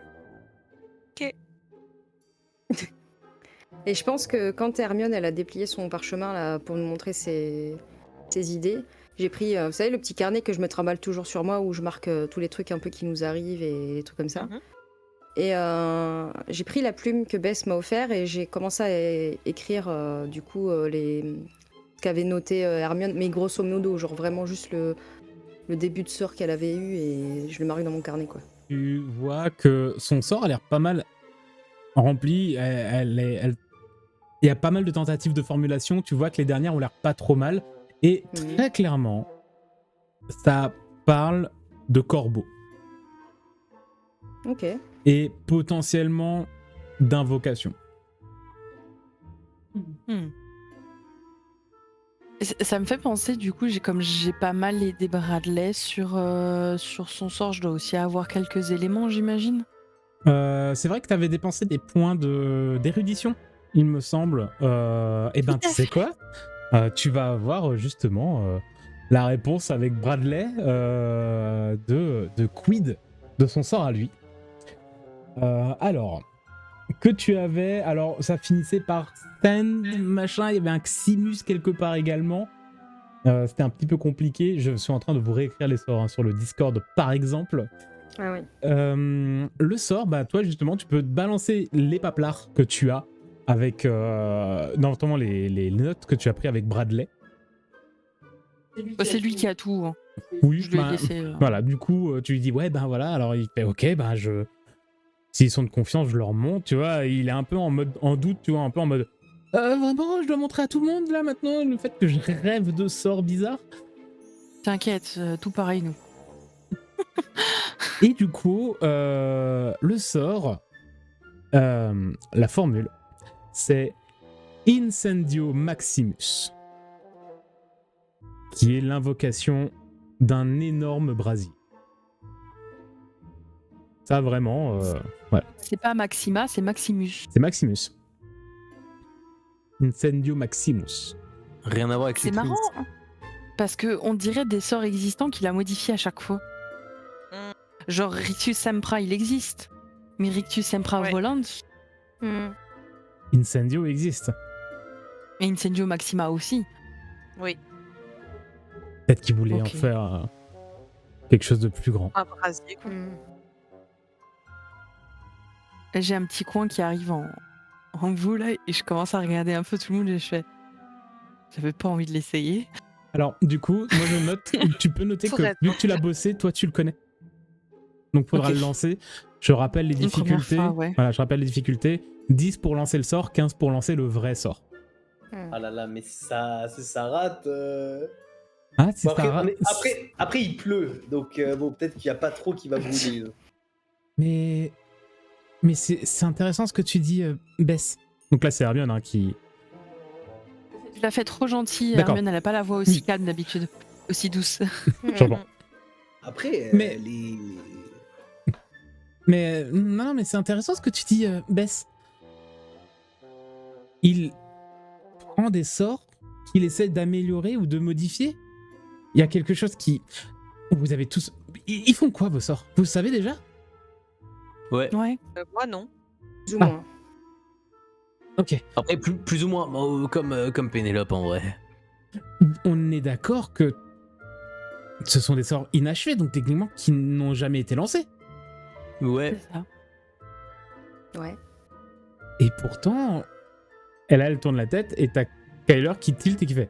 Et je pense que quand Hermione elle a déplié son parchemin là, pour nous montrer ses idées, j'ai pris, vous savez, le petit carnet que je me trimballe toujours sur moi où je marque tous les trucs un peu qui nous arrivent et des trucs comme ça. Mhm. Et j'ai pris la plume que Bess m'a offert et j'ai commencé à écrire du coup ce qu'avait noté Hermione, mais grosso modo, genre vraiment juste le début de sort qu'elle avait eu et je le marque dans mon carnet quoi. Tu vois que son sort a l'air pas mal rempli. Il y a pas mal de tentatives de formulation. Tu vois que les dernières ont l'air pas trop mal. Et très clairement, ça parle de corbeau. Ok. Et potentiellement d'invocation. Ça me fait penser, du coup, comme j'ai pas mal aidé Bradley sur son sort, je dois aussi avoir quelques éléments, j'imagine. C'est vrai que tu avais dépensé des points d'érudition, il me semble. Et ben, tu sais quoi? Tu vas avoir justement la réponse avec Bradley de quid de son sort à lui. Alors, que tu avais... Alors, ça finissait par Stand, machin, il y avait un Ximus quelque part également. C'était un petit peu compliqué. Je suis en train de vous réécrire les sorts sur le Discord, par exemple. Ah oui. Le sort, bah toi justement, tu peux balancer les paplards que tu as avec, notamment les notes que tu as pris avec Bradley. C'est lui qui a tout. Hein. Oui, Je lui ai laissé. voilà. Du coup, tu lui dis ouais, ben voilà. Alors il fait ok, ben s'ils sont de confiance, je leur montre. Tu vois, il est un peu en doute, tu vois, un peu en mode. Vraiment, je dois montrer à tout le monde là maintenant le fait que je rêve de sorts bizarres. T'inquiète, tout pareil nous. Et du coup, le sort, la formule, c'est Incendio Maximus, qui est l'invocation d'un énorme brasier. Ça vraiment, voilà. C'est pas Maxima, c'est Maximus. C'est Maximus. Incendio Maximus. Rien à voir avec C'est les marrant, twins. hein, parce qu'on dirait des sorts existants qu'il a modifiés à chaque fois. Genre Rictus Sempra, il existe. Mais Rictus Sempra Ouais. Volant Incendio existe. et Incendio Maxima aussi. Oui, Peut-être qu'il voulait Ok. en faire quelque chose de plus grand. un brasier quoi. J'ai un petit coin qui arrive en bout là et je commence à regarder un peu tout le monde et je fais. J'avais pas envie de l'essayer. Alors, du coup, moi je note, tu peux noter que Faudrait vu que tu l'as bossé, toi tu le connais. Donc faudra Ok. le lancer. Je rappelle les Une première difficultés. fois, ouais. Voilà, je rappelle les difficultés. 10 pour lancer le sort, 15 pour lancer le vrai sort. Ah là là, mais ça rate. Ah, si Bon, ça ra- après, il pleut, donc bon, peut-être qu'il n'y a pas trop qui va brûler. Mais c'est intéressant ce que tu dis, Bess. Donc là, c'est Hermione hein, qui... Tu l'as fait trop gentil, D'accord. Hermione, elle a pas la voix aussi Oui. calme d'habitude, aussi douce. J'entends. Après, Mais- les... Mais non, mais c'est intéressant ce que tu dis, Bess. Il prend des sorts qu'il essaie d'améliorer ou de modifier. Il y a quelque chose qui... Vous avez tous... Ils font quoi vos sorts? Vous le savez déjà? Ouais. Ouais. Moi, non. Plus ou Ah. moins. Ok. Après, plus ou moins, bon, comme Pénélope en vrai. On est d'accord que ce sont des sorts inachevés, donc techniquement qui n'ont jamais été lancés. Ouais. C'est ça. Ouais. Et pourtant, elle tourne la tête et t'as Kyler qui tilte et qui fait.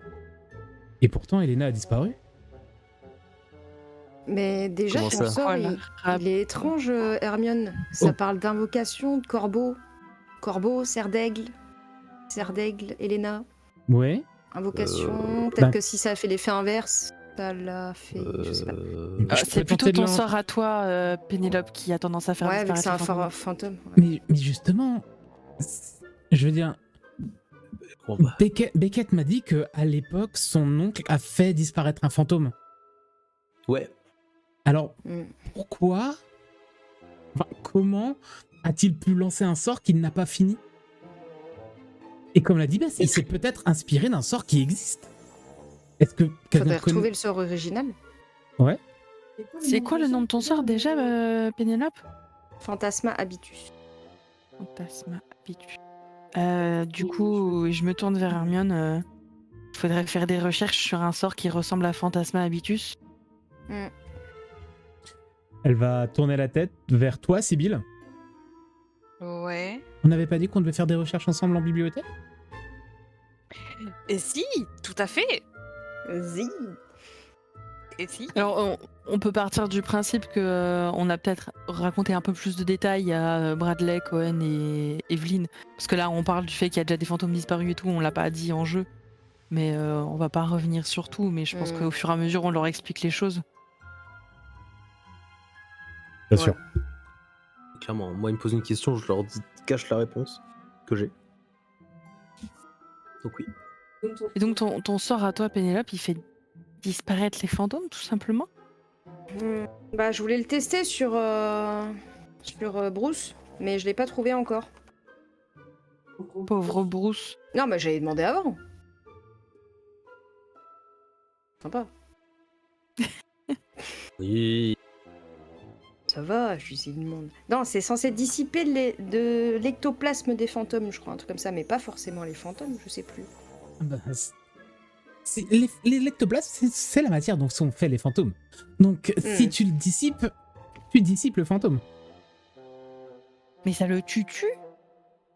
Et pourtant, Elena a disparu. Mais déjà, Comment ton ça sort, Voilà. il est étrange, Hermione. Ça Oh. parle d'invocation, de corbeau. Corbeau, cerf d'aigle. Cerf d'aigle, Elena. Ouais. Invocation. Peut-être bah- que si ça a fait l'effet inverse, ça l'a fait. Je sais pas. Je C'est peux plutôt tenter de ton l'en- sort à toi, Pénélope, qui a tendance à faire Ouais, vu que disparaître c'est un les fantômes. fantôme. Ouais. Mais justement, je veux dire, Bon, bah, Beckett m'a dit que à l'époque, son oncle a fait disparaître un fantôme. ouais. Alors, Mm. pourquoi, comment a-t-il pu lancer un sort qu'il n'a pas fini? Et comme l'a dit Bess, il s'est peut-être inspiré d'un sort qui existe. Est-ce que quelqu'un Faudrait connaît... retrouver le sort original. C'est quoi le nom de ton sort déjà, Pénélope? Fantasma habitus. Fantasma habitus. Du coup, je me tourne vers Hermione. Il faudrait faire des recherches sur un sort qui ressemble à Fantasma habitus. Mm. Elle va tourner la tête vers toi, Sibylle. Ouais. On n'avait pas dit qu'on devait faire des recherches ensemble en bibliothèque? Et si, tout à fait. Zi. Et si. Alors, on peut partir du principe que on a peut-être raconté un peu plus de détails à Bradley, Cohen et Evelyn. Parce que là, on parle du fait qu'il y a déjà des fantômes disparus et tout, on l'a pas dit en jeu. Mais on va pas revenir sur tout, mais je pense qu'au fur et à mesure, on leur explique les choses. Bien Ouais. sûr. Clairement, moi, ils me posent une question, je leur dis, cache la réponse que j'ai. Donc oui. Et donc, ton sort à toi, Pénélope, il fait disparaître les fantômes, tout simplement? Bah, je voulais le tester sur Bruce, mais je l'ai pas trouvé encore. Pauvre Bruce. Non, mais j'avais demandé avant. Sympa. Oui. Ça va, je lui demande. Non, c'est censé dissiper de l'ectoplasme des fantômes, je crois, un truc comme ça, mais pas forcément les fantômes, je sais plus. L'ectoplasme, c'est la matière dont sont faits les fantômes. Donc, si tu le dissipes, tu dissipes le fantôme. Mais ça le tue?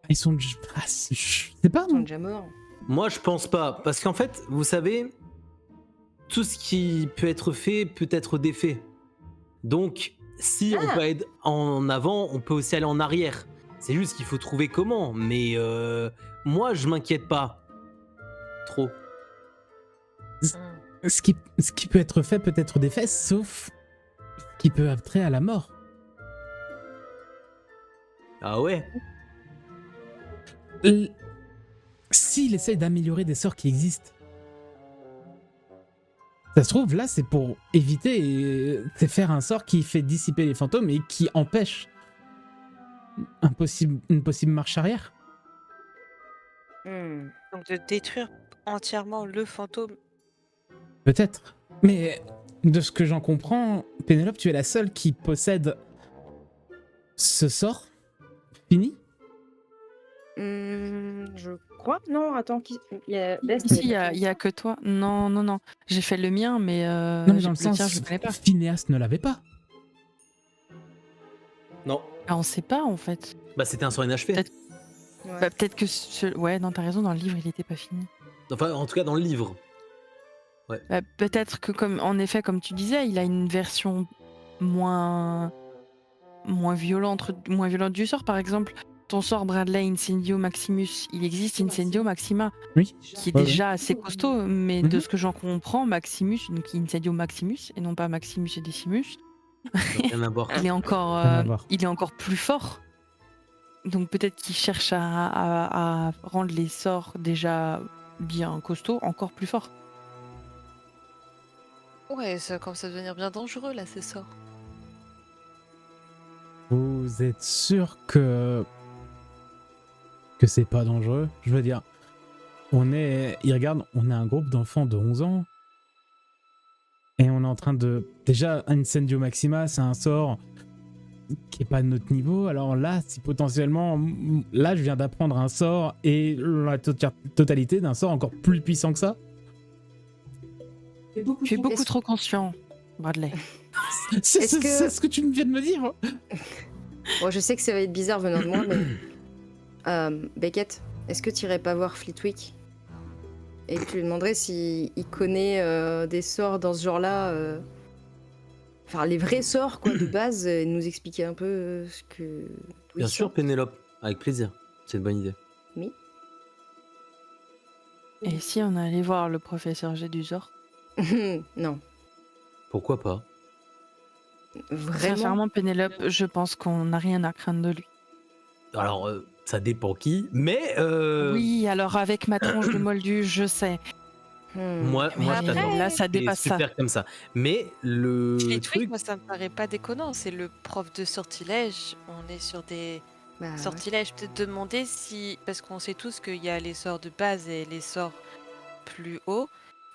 Ils sont... je sais pas, Ils sont moi. déjà morts. Moi, je pense pas. Parce qu'en fait, vous savez, tout ce qui peut être fait peut être défait. Donc, si on peut aller en avant, on peut aussi aller en arrière. C'est juste qu'il faut trouver comment. Mais moi, je m'inquiète pas. Trop. Ce qui peut être fait peut être défait, sauf ce qui peut avoir trait à la mort. Ah ouais. S'il essaye d'améliorer des sorts qui existent, ça se trouve, là, c'est pour éviter, c'est faire un sort qui fait dissiper les fantômes et qui empêche une possible marche arrière. Donc de détruire entièrement le fantôme. Peut-être. Mais de ce que j'en comprends, Pénélope, tu es la seule qui possède ce sort fini. Je crois. Non, attends, il y a Best, Ici, il y a que toi. Non. J'ai fait le mien, mais, Non, mais dans le tien, sens, je le connais pas. Phineas ne l'avait pas. Non. Ah, on sait pas, en fait. Bah, c'était un sort inachevé. Peut-être. Ouais. Bah, peut-être que... Ouais, non, t'as raison, dans le livre, il était pas fini. Enfin, en tout cas, dans le livre. Bah, peut-être que, en effet, comme tu disais, il a une version moins violente du sort. Par exemple, ton sort Bradley Incendio Maximus, il existe Incendio Maxima, Oui. qui est Ouais, déjà assez costaud, mais de Mhm. ce que j'en comprends, Maximus, donc Incendio Maximus, et non pas Maximus et Decimus, Rien à voir. il est encore, Rien à voir. il est encore plus fort. Donc peut-être qu'il cherche à rendre les sorts déjà bien costauds encore plus forts. Ouais, ça commence à devenir bien dangereux là, ces sorts. Vous êtes sûr que c'est pas dangereux? Je veux dire, il regarde, on est un groupe d'enfants de 11 ans et on est en train de... Déjà, Incendio Maxima, c'est un sort qui est pas de notre niveau. Alors là, si potentiellement... Là, je viens d'apprendre un sort et la totalité d'un sort encore plus puissant que ça. Tu es beaucoup trop conscient, Bradley. C'est ce que tu viens de me dire. Bon, je sais que ça va être bizarre venant de moi, mais... Beckett, est-ce que tu irais pas voir Fleetwick et que tu lui demanderais s'il connaît des sorts dans ce genre-là Enfin, les vrais sorts, quoi, de base, et nous expliquer un peu ce que... Bien sûr, Pénélope, avec plaisir. C'est une bonne idée. Oui. Et si on allait voir le professeur Gédusor? Non. Pourquoi pas? Vraiment. Sincèrement, Pénélope, je pense qu'on n'a rien à craindre de lui. Alors, ça dépend qui, mais... Oui, alors avec ma tronche de moldu, je sais. Moi, Mais je t'adore. là, ça C'est dépasse ça. super comme ça. Mais le Fleetwick, truc... moi ça me paraît pas déconnant, c'est le prof de sortilège. On est sur des Bah, sortilèges. Peut-être demander si. Parce qu'on sait tous qu'il y a les sorts de base et les sorts plus hauts.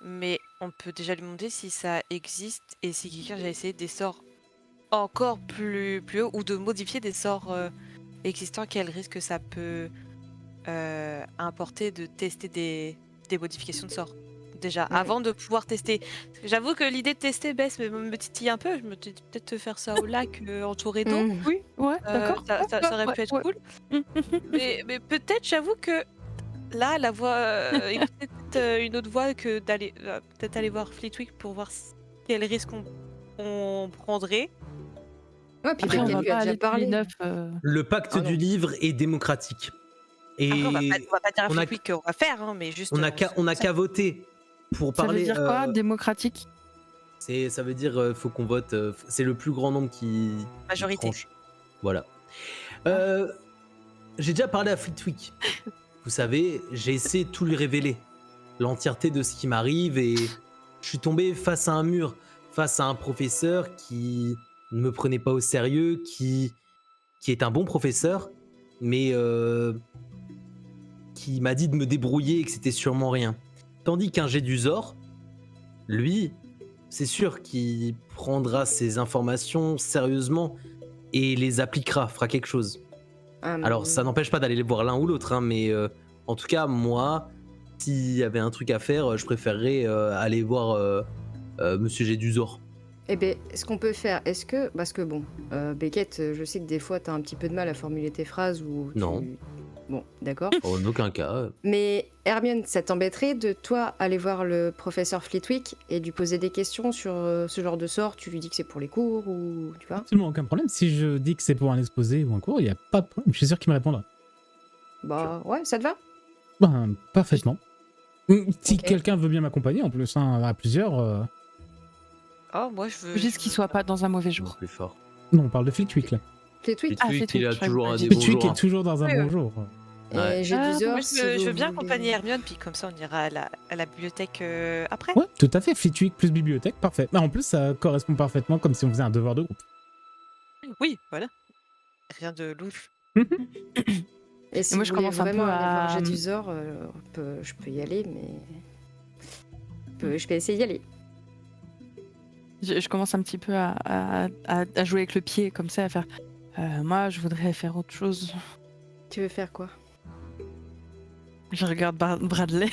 Mais on peut déjà lui demander si ça existe et si quelqu'un a déjà essayé des sorts encore plus hauts ou de modifier des sorts existants, quel risque ça peut importer de tester des modifications de sorts. Déjà, avant de pouvoir tester. Parce que j'avoue que l'idée de tester baisse me titille un peu. Je me dis peut-être te faire ça au lac entouré d'eau. Oui, ouais, d'accord. Ça aurait pu être cool. Mais peut-être, j'avoue que là, la voie, écouter peut-être une autre voie que d'aller peut-être aller voir Fleetwick pour voir quel risque on prendrait. Ouais, puis Après, on Beckett va lui a pas déjà aller parlé. neuf. Le pacte Ah non. du livre est démocratique. Et Après, on va pas dire à on a- Fleetwick qu'on va faire, hein, mais juste. on a qu'à voter pour Ça parler... veut dire quoi, démocratique? ça veut dire faut qu'on vote... c'est le plus grand nombre qui Majorité. tranche. Voilà. J'ai déjà parlé à Fleetwick. Vous savez, j'ai essayé de tout lui révéler. L'entièreté de ce qui m'arrive et je suis tombé face à un mur, face à un professeur qui ne me prenait pas au sérieux, qui est un bon professeur, mais qui m'a dit de me débrouiller et que c'était sûrement rien. Tandis qu'un Gédusor, lui, c'est sûr qu'il prendra ses informations sérieusement et les appliquera, fera quelque chose. Alors ça n'empêche pas d'aller les voir l'un ou l'autre, hein, mais en tout cas moi, s'il y avait un truc à faire, je préférerais aller voir Monsieur Gédusor. Eh bien, ce qu'on peut faire, est-ce que... Parce que bon, Beckett, je sais que des fois, t'as un petit peu de mal à formuler tes phrases ou... Non. Bon, d'accord. En aucun cas. Mais Hermione, ça t'embêterait de, toi, aller voir le professeur Fleetwick et lui poser des questions sur ce genre de sort? Tu lui dis que c'est pour les cours ou... Tu vois? Absolument aucun problème. Si je dis que c'est pour un exposé ou un cours, il n'y a pas de problème. Je suis sûr qu'il me répondra. Bah ouais, ça te va? Ben, parfaitement. Si Ok. quelqu'un veut bien m'accompagner, en plus, hein, à plusieurs... Oh, moi je veux. Juste qu'il soit pas dans un mauvais jour. Plus fort. Non, on parle de Fleetwick, là. Fleetwick? Fleetwick, il a Fleetwick, toujours je un crois des que bons Fleetwick jours. est toujours dans un Oui, bon jour. Et Ouais. Gédusor, Moi, si je vous veux bien voulez- accompagner Hermione, puis comme ça on ira à la bibliothèque après. Ouais, tout à fait. Fleetwick plus bibliothèque, parfait. Mais en plus, ça correspond parfaitement comme si on faisait un devoir de groupe. Oui, voilà. Rien de louche. Et si moi, vous je voulez commence un vraiment peu aller voir à- Gédusor, je peux y aller, mais... Je peux essayer d'y aller. Je commence un petit peu à jouer avec le pied comme ça, à faire. Moi, je voudrais faire autre chose. Tu veux faire quoi? Je regarde Bradley.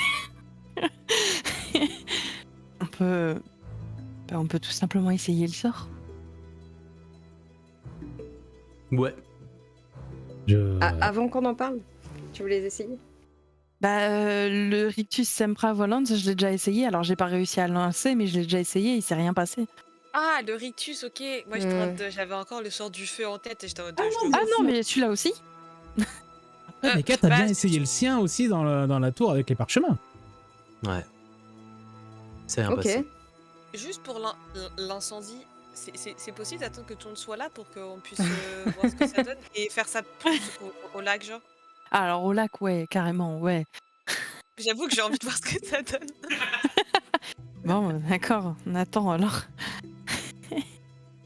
on peut tout simplement essayer le sort. Ouais. Avant qu'on en parle, tu voulais essayer? Le Rictus Sempra Volant, je l'ai déjà essayé. Alors, j'ai pas réussi à le lancer, mais je l'ai déjà essayé. Il s'est rien passé. Ah, le rictus, ok. Moi j'avais encore le sort du feu en tête et j'étais en mode. Ah non, mais celui-là aussi. Après, Beckett a bien essayé le sien aussi dans la tour avec les parchemins. Ouais. C'est rien Ok. passé. Juste pour l'incendie, c'est possible d'attendre que tout le monde soit là pour qu'on puisse voir ce que ça donne et faire ça plus au lac, genre. Alors au lac, ouais, carrément, ouais. J'avoue que j'ai envie de voir ce que ça donne. Bon, d'accord, on attend alors.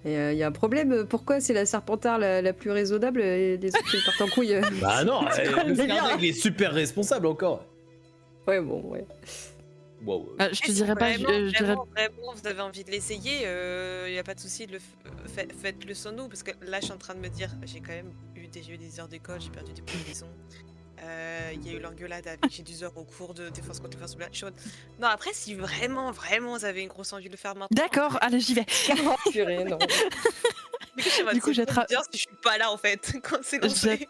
Et il y a un problème, pourquoi c'est la Serpentard la plus raisonnable et les autres ils partent en couille Bah non, C'est quoi le le délire, Serdaigle est super responsable encore. Ouais, bon, ouais. Wow. Je te dirais pas, je dirais... Vraiment, vous avez envie de l'essayer, il n'y a pas de souci, faites-le sans nous, parce que là, je suis en train de me dire, j'ai quand même eu des heures d'école, j'ai perdu des points de maison. Il y a eu l'engueulade avec j'ai 10 heures au cours de défense contre les forces chaudes. Non, après, si vraiment vous avez une grosse envie de le faire maintenant. D'accord, allez, j'y vais. Oh, purée, non. Du coup, j'attrape. Si je suis pas là en fait, quand c'est lancé.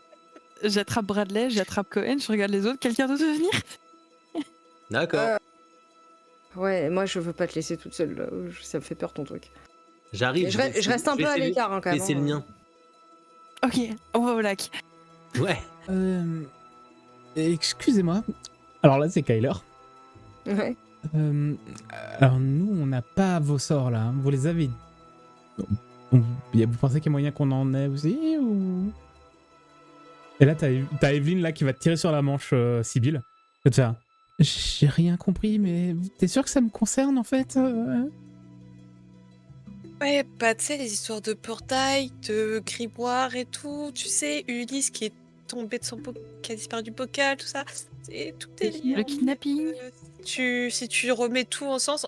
J'attrape Bradley, j'attrape Cohen, je regarde les autres. Quelqu'un d'autre veut venir? D'accord. Ouais, moi je veux pas te laisser toute seule, là. Ça me fait peur ton truc. J'arrive. Je reste un peu à l'écart hein, quand même. Et c'est le mien. Ok, on va au lac. Ouais. Excusez-moi. Alors là, c'est Kyler. Ouais. Alors nous, on n'a pas vos sorts là. Vous les avez. Vous pensez qu'il y a moyen qu'on en ait aussi ou... Et là, t'as Evelyne là qui va te tirer sur la manche, Sibylle. Je vais te faire. J'ai rien compris, mais t'es sûr que ça me concerne en fait Ouais, bah tu sais, les histoires de portail, de grimoire et tout. Tu sais, Ulysse qui est tombé de son qui a disparu du bocal, tout ça. Tout est lié. Le kidnapping. Si tu remets tout en sens,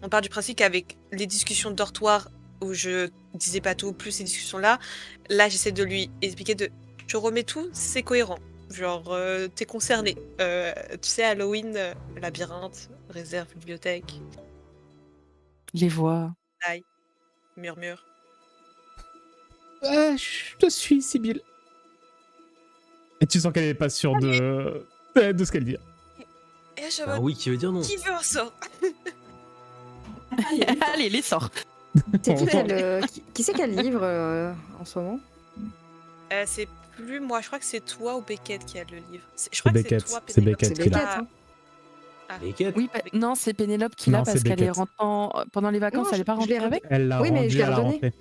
on part du principe qu'avec les discussions de dortoir où je disais pas tout, plus ces discussions-là, j'essaie de lui expliquer tu remets tout, c'est cohérent. Genre, t'es concerné. Tu sais, Halloween, labyrinthe, réserve, bibliothèque, Les voix. taille, murmure. Je te suis, Sibylle. Et tu sens qu'elle est pas sûre de ce qu'elle dit. Et je Ah oui, qui veut dire non. Qui veut un sort? Allez, les sorts. Qui c'est qui a le livre en ce moment? C'est plus moi, je crois que c'est toi ou Beckett qui a le livre. Je crois que Beckett, c'est toi, c'est Pénélope. Beckett C'est qui l'a. Beckett, hein. Beckett. Oui, non, c'est Pénélope qui l'a Non, parce c'est qu'elle est Beckett. rentrée pendant les vacances, Non, elle est pas je l'ai rentrée avec. Elle l'a Oui, mais rendu je l'ai à la redonné. rentrée.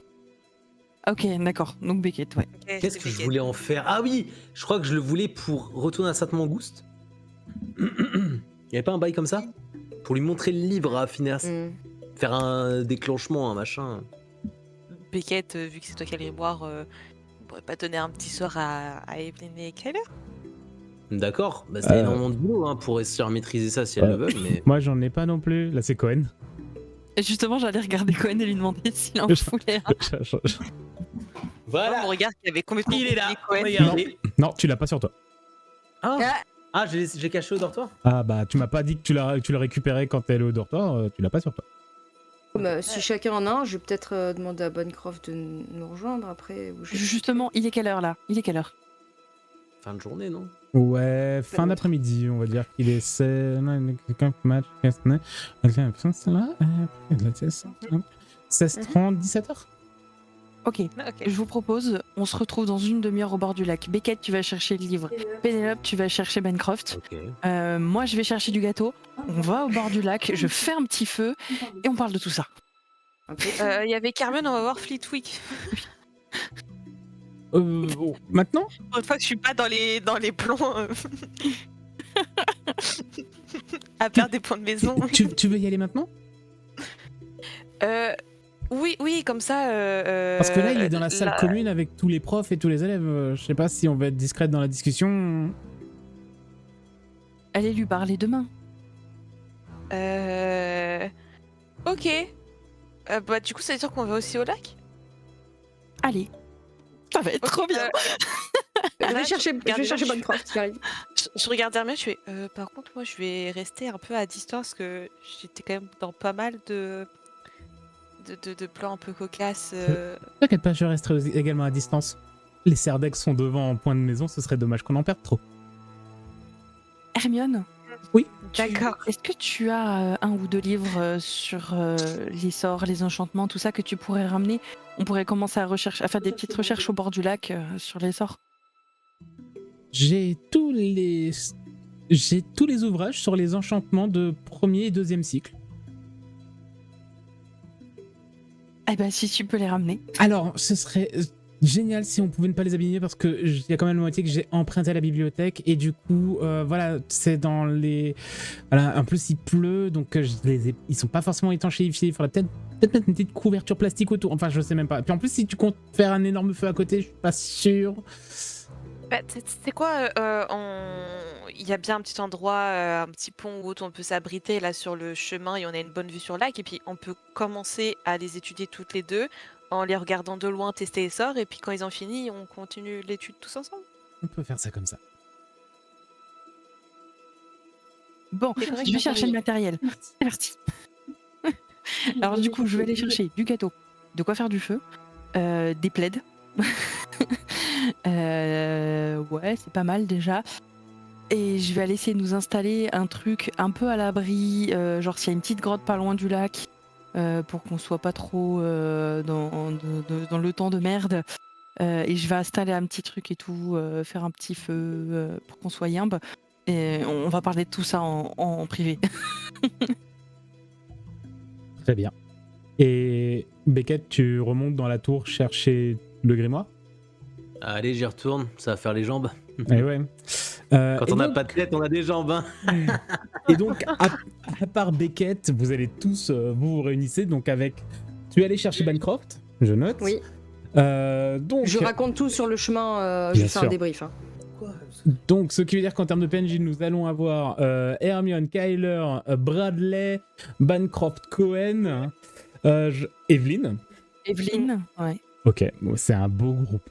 Ok, d'accord. Donc Beckett, ouais. Ok, Qu'est-ce c'est que je Beckett. voulais en faire? Ah oui, je crois que je le voulais pour retourner à Sainte-Mangouste. Il y avait pas un bail comme ça? Pour lui montrer le livre à Phineas. Faire un déclenchement, un machin. Beckett, vu que c'est toi qui as le grimoire, on pourrait pas donner un petit sort à Evelyn et Kyler? D'accord, bah c'est énormément de boulot hein, pour essayer de maîtriser ça si elles le veulent, mais... Moi, j'en ai pas non plus. Là, c'est Cohen. Et justement, j'allais regarder Cohen et lui demander s'il en Je- voulait un. Voilà, On regarde qu'il y avait complètement il est là, oublié Cohen. regardez. Non, tu l'as pas sur toi. Ah, j'ai caché au dortoir? Ah bah, tu m'as pas dit que tu l'as récupéré quand elle est au dortoir. Tu l'as pas sur toi. Si chacun en a un, je vais peut-être demander à Bancroft de nous rejoindre après. Justement, il est quelle heure là? Il est quelle heure? Fin de journée, non? Ouais, fin d'après-midi, on va dire qu'il est 16h30, 17h. Ok, Ok. je vous propose, on se retrouve dans une demi-heure au bord du lac. Beckett, tu vas chercher le livre. Pénélope, tu vas chercher Bancroft. Ok. Moi, je vais chercher du gâteau. On va au bord du lac, je fais un petit feu et on parle de tout ça. Il y avait Carmen, on va voir Fleetwick. Maintenant Pour une fois que je suis pas dans les plans à perdre des points de maison. tu veux y aller maintenant Oui, comme ça. Parce que là, il est dans la salle commune avec tous les profs et tous les élèves. Je sais pas si on va être discrète dans la discussion. Allez lui parler demain. Ok. Bah du coup, ça veut dire qu'on va aussi au lac? Allez. Ça va être trop bien. Je vais chercher Bancroft qui arrive. Je regarde Hermès, je fais par contre moi je vais rester un peu à distance parce que j'étais quand même dans pas mal de plans un peu cocasses. T'inquiète pas, je resterai également à distance. Les Serdaigle sont devant en point de maison, ce serait dommage qu'on en perde trop. Hermione. Oui. D'accord. Est-ce que tu as un ou deux livres sur les sorts, les enchantements, tout ça que tu pourrais ramener? On pourrait commencer à faire des petites recherches au bord du lac sur les sorts. J'ai tous les ouvrages sur les enchantements de premier et deuxième cycle. Eh ben, si tu peux les ramener. Alors, ce serait génial si on pouvait ne pas les abîmer parce que il y a quand même la moitié que j'ai emprunté à la bibliothèque et du coup, voilà, c'est dans les... Voilà, en plus il pleut, donc ils sont pas forcément étanchéifiés. Il faudrait peut-être mettre une petite couverture plastique autour. Enfin, je sais même pas. Puis en plus, si tu comptes faire un énorme feu à côté, je suis pas sûr. Bah, c'est quoi il y a bien un petit endroit, un petit pont où on peut s'abriter là sur le chemin et on a une bonne vue sur le lac et puis on peut commencer à les étudier toutes les deux en les regardant de loin, tester les sorts et puis quand ils ont fini, on continue l'étude tous ensemble. On peut faire ça comme ça. Bon, C'est vrai je que vais chercher le matériel. C'est parti. Alors du coup, je vais aller chercher du gâteau, de quoi faire du feu, des plaids. Ouais, c'est pas mal déjà. Et je vais aller essayer de nous installer un truc un peu à l'abri, genre s'il y a une petite grotte pas loin du lac, pour qu'on soit pas trop dans le temps de merde. Et je vais installer un petit truc et tout, faire un petit feu pour qu'on soit yimbe. Et on va parler de tout ça en privé. Très bien. Et Beckett, tu remontes dans la tour chercher le grimoire? Allez, j'y retourne, ça va faire les jambes. Eh ouais. Quand Et on n'a donc- pas de tête, on a des jambes. Hein. Et donc, à part Beckett, vous allez tous vous réunissez donc avec... Tu es allé chercher Bancroft, je note. Oui, Donc, je raconte tout sur le chemin, Bien je fais sûr. un débrief. Hein. donc, ce qui veut dire qu'en termes de PNJ, nous allons avoir Hermione, Kyler, Bradley, Bancroft, Cohen, Evelyn. Evelyne, ouais. Ok, bon, c'est un beau groupe.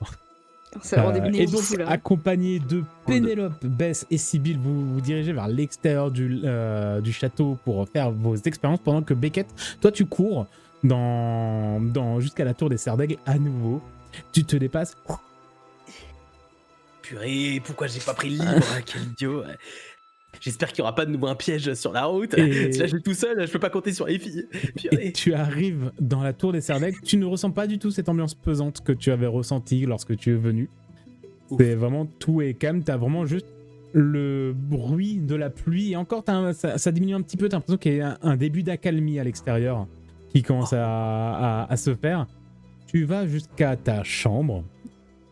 C'est vraiment des Et bouts donc, fous, là. accompagné de Pénélope, Bess et Sibyl, vous vous dirigez vers l'extérieur du château pour faire vos expériences, pendant que Beckett, toi, tu cours jusqu'à la tour des Serdaigle à nouveau. Tu te dépasses. Purée, pourquoi j'ai pas pris le livre? Quel idiot. J'espère qu'il n'y aura pas de nouveau un piège sur la route. Et- Si là, je suis tout seul, je peux pas compter sur les filles. Et Purée. tu arrives dans la tour des Serdaigle. Tu ne ressens pas du tout cette ambiance pesante que tu avais ressentie lorsque tu es venu. Ouf. C'est vraiment tout est calme. T'as vraiment juste le bruit de la pluie. Et encore, ça diminue un petit peu. T'as l'impression qu'il y a un début d'accalmie à l'extérieur qui commence à se faire. Tu vas jusqu'à ta chambre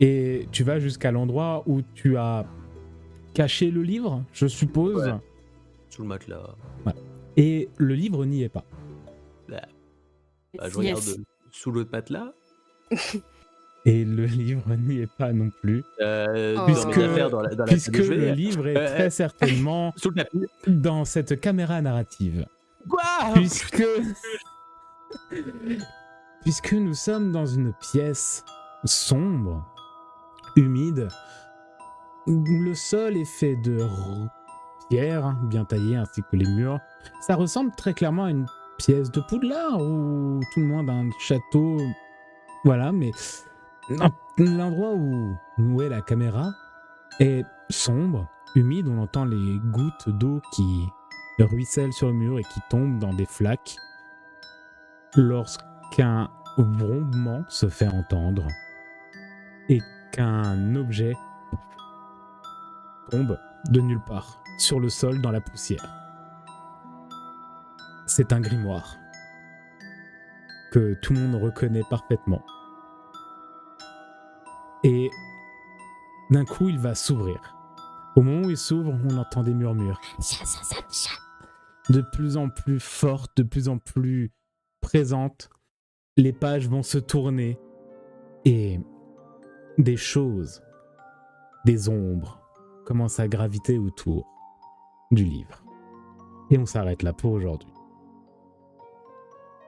et tu vas jusqu'à l'endroit où tu as caché le livre, je suppose. Ouais. Sous le matelas. Et le livre n'y est pas. Bah, je regarde Yes. sous l'autre matelas. Et le livre n'y est pas non plus. Dans Puisque- mes affaires, dans la salle Puisque de jouer. le livre est très certainement Sous le tapis. dans cette caméra narrative. Quoi? Puisque nous sommes dans une pièce sombre, humide, où le sol est fait de pierre bien taillée ainsi que les murs. Ça ressemble très clairement à une pièce de Poudlard ou tout le moins d'un château. Voilà, mais l'endroit où est la caméra est sombre, humide. On entend les gouttes d'eau qui ruissellent sur le mur et qui tombent dans des flaques. Lorsqu'un vrombement se fait entendre et qu'un objet tombe de nulle part sur le sol dans la poussière. C'est un grimoire que tout le monde reconnaît parfaitement. Et d'un coup, il va s'ouvrir. Au moment où il s'ouvre, on entend des murmures. De plus en plus fortes, de plus en plus présentes. Les pages vont se tourner et des choses, des ombres commencent à graviter autour du livre. Et on s'arrête là pour aujourd'hui.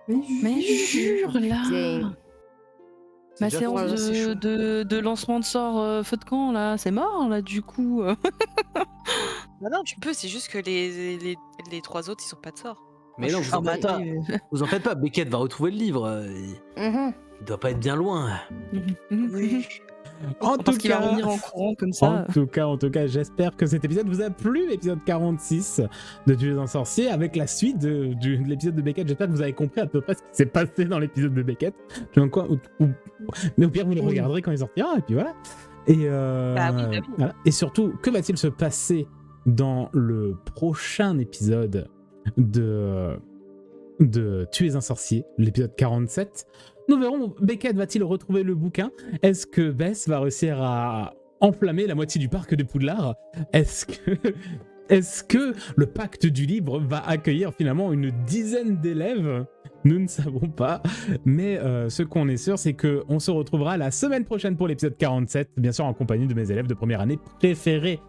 Mais jure là. Putain. Ma déjà séance fou, c'est chaud. de lancement de sort feu de camp là, c'est mort là du coup. Bah non, tu peux, c'est juste que les trois autres, ils sont pas de sort. Mais non, vous Ah, en bah, faites pas. Vous en faites pas. Beckett va retrouver le livre. Mhm. Il doit pas être bien loin. En Parce qu'il va revenir en courant comme ça. En tout cas, j'espère que cet épisode vous a plu, l'épisode 46 de Tuer un sorcier, avec la suite de l'épisode de Beckett. J'espère que vous avez compris à peu près ce qui s'est passé dans l'épisode de Beckett. Mais au pire, vous le regarderez quand il sortira, et puis voilà. Et, Bah oui. voilà. Et surtout, que va-t-il se passer dans le prochain épisode de Tuer un sorcier, l'épisode 47? Nous verrons, Beckett va-t-il retrouver le bouquin? Est-ce que Bess va réussir à enflammer la moitié du parc de Poudlard? Est-ce que le pacte du livre va accueillir finalement une dizaine d'élèves? Nous ne savons pas, mais ce qu'on est sûr, c'est qu'on se retrouvera la semaine prochaine pour l'épisode 47, bien sûr en compagnie de mes élèves de première année préférés.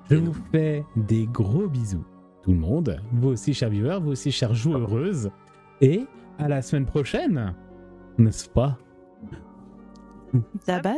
Je vous fais des gros bisous, tout le monde, vous aussi chers viewers, vous aussi chères joueuses, et à la semaine prochaine, n'est-ce pas? Bye bye.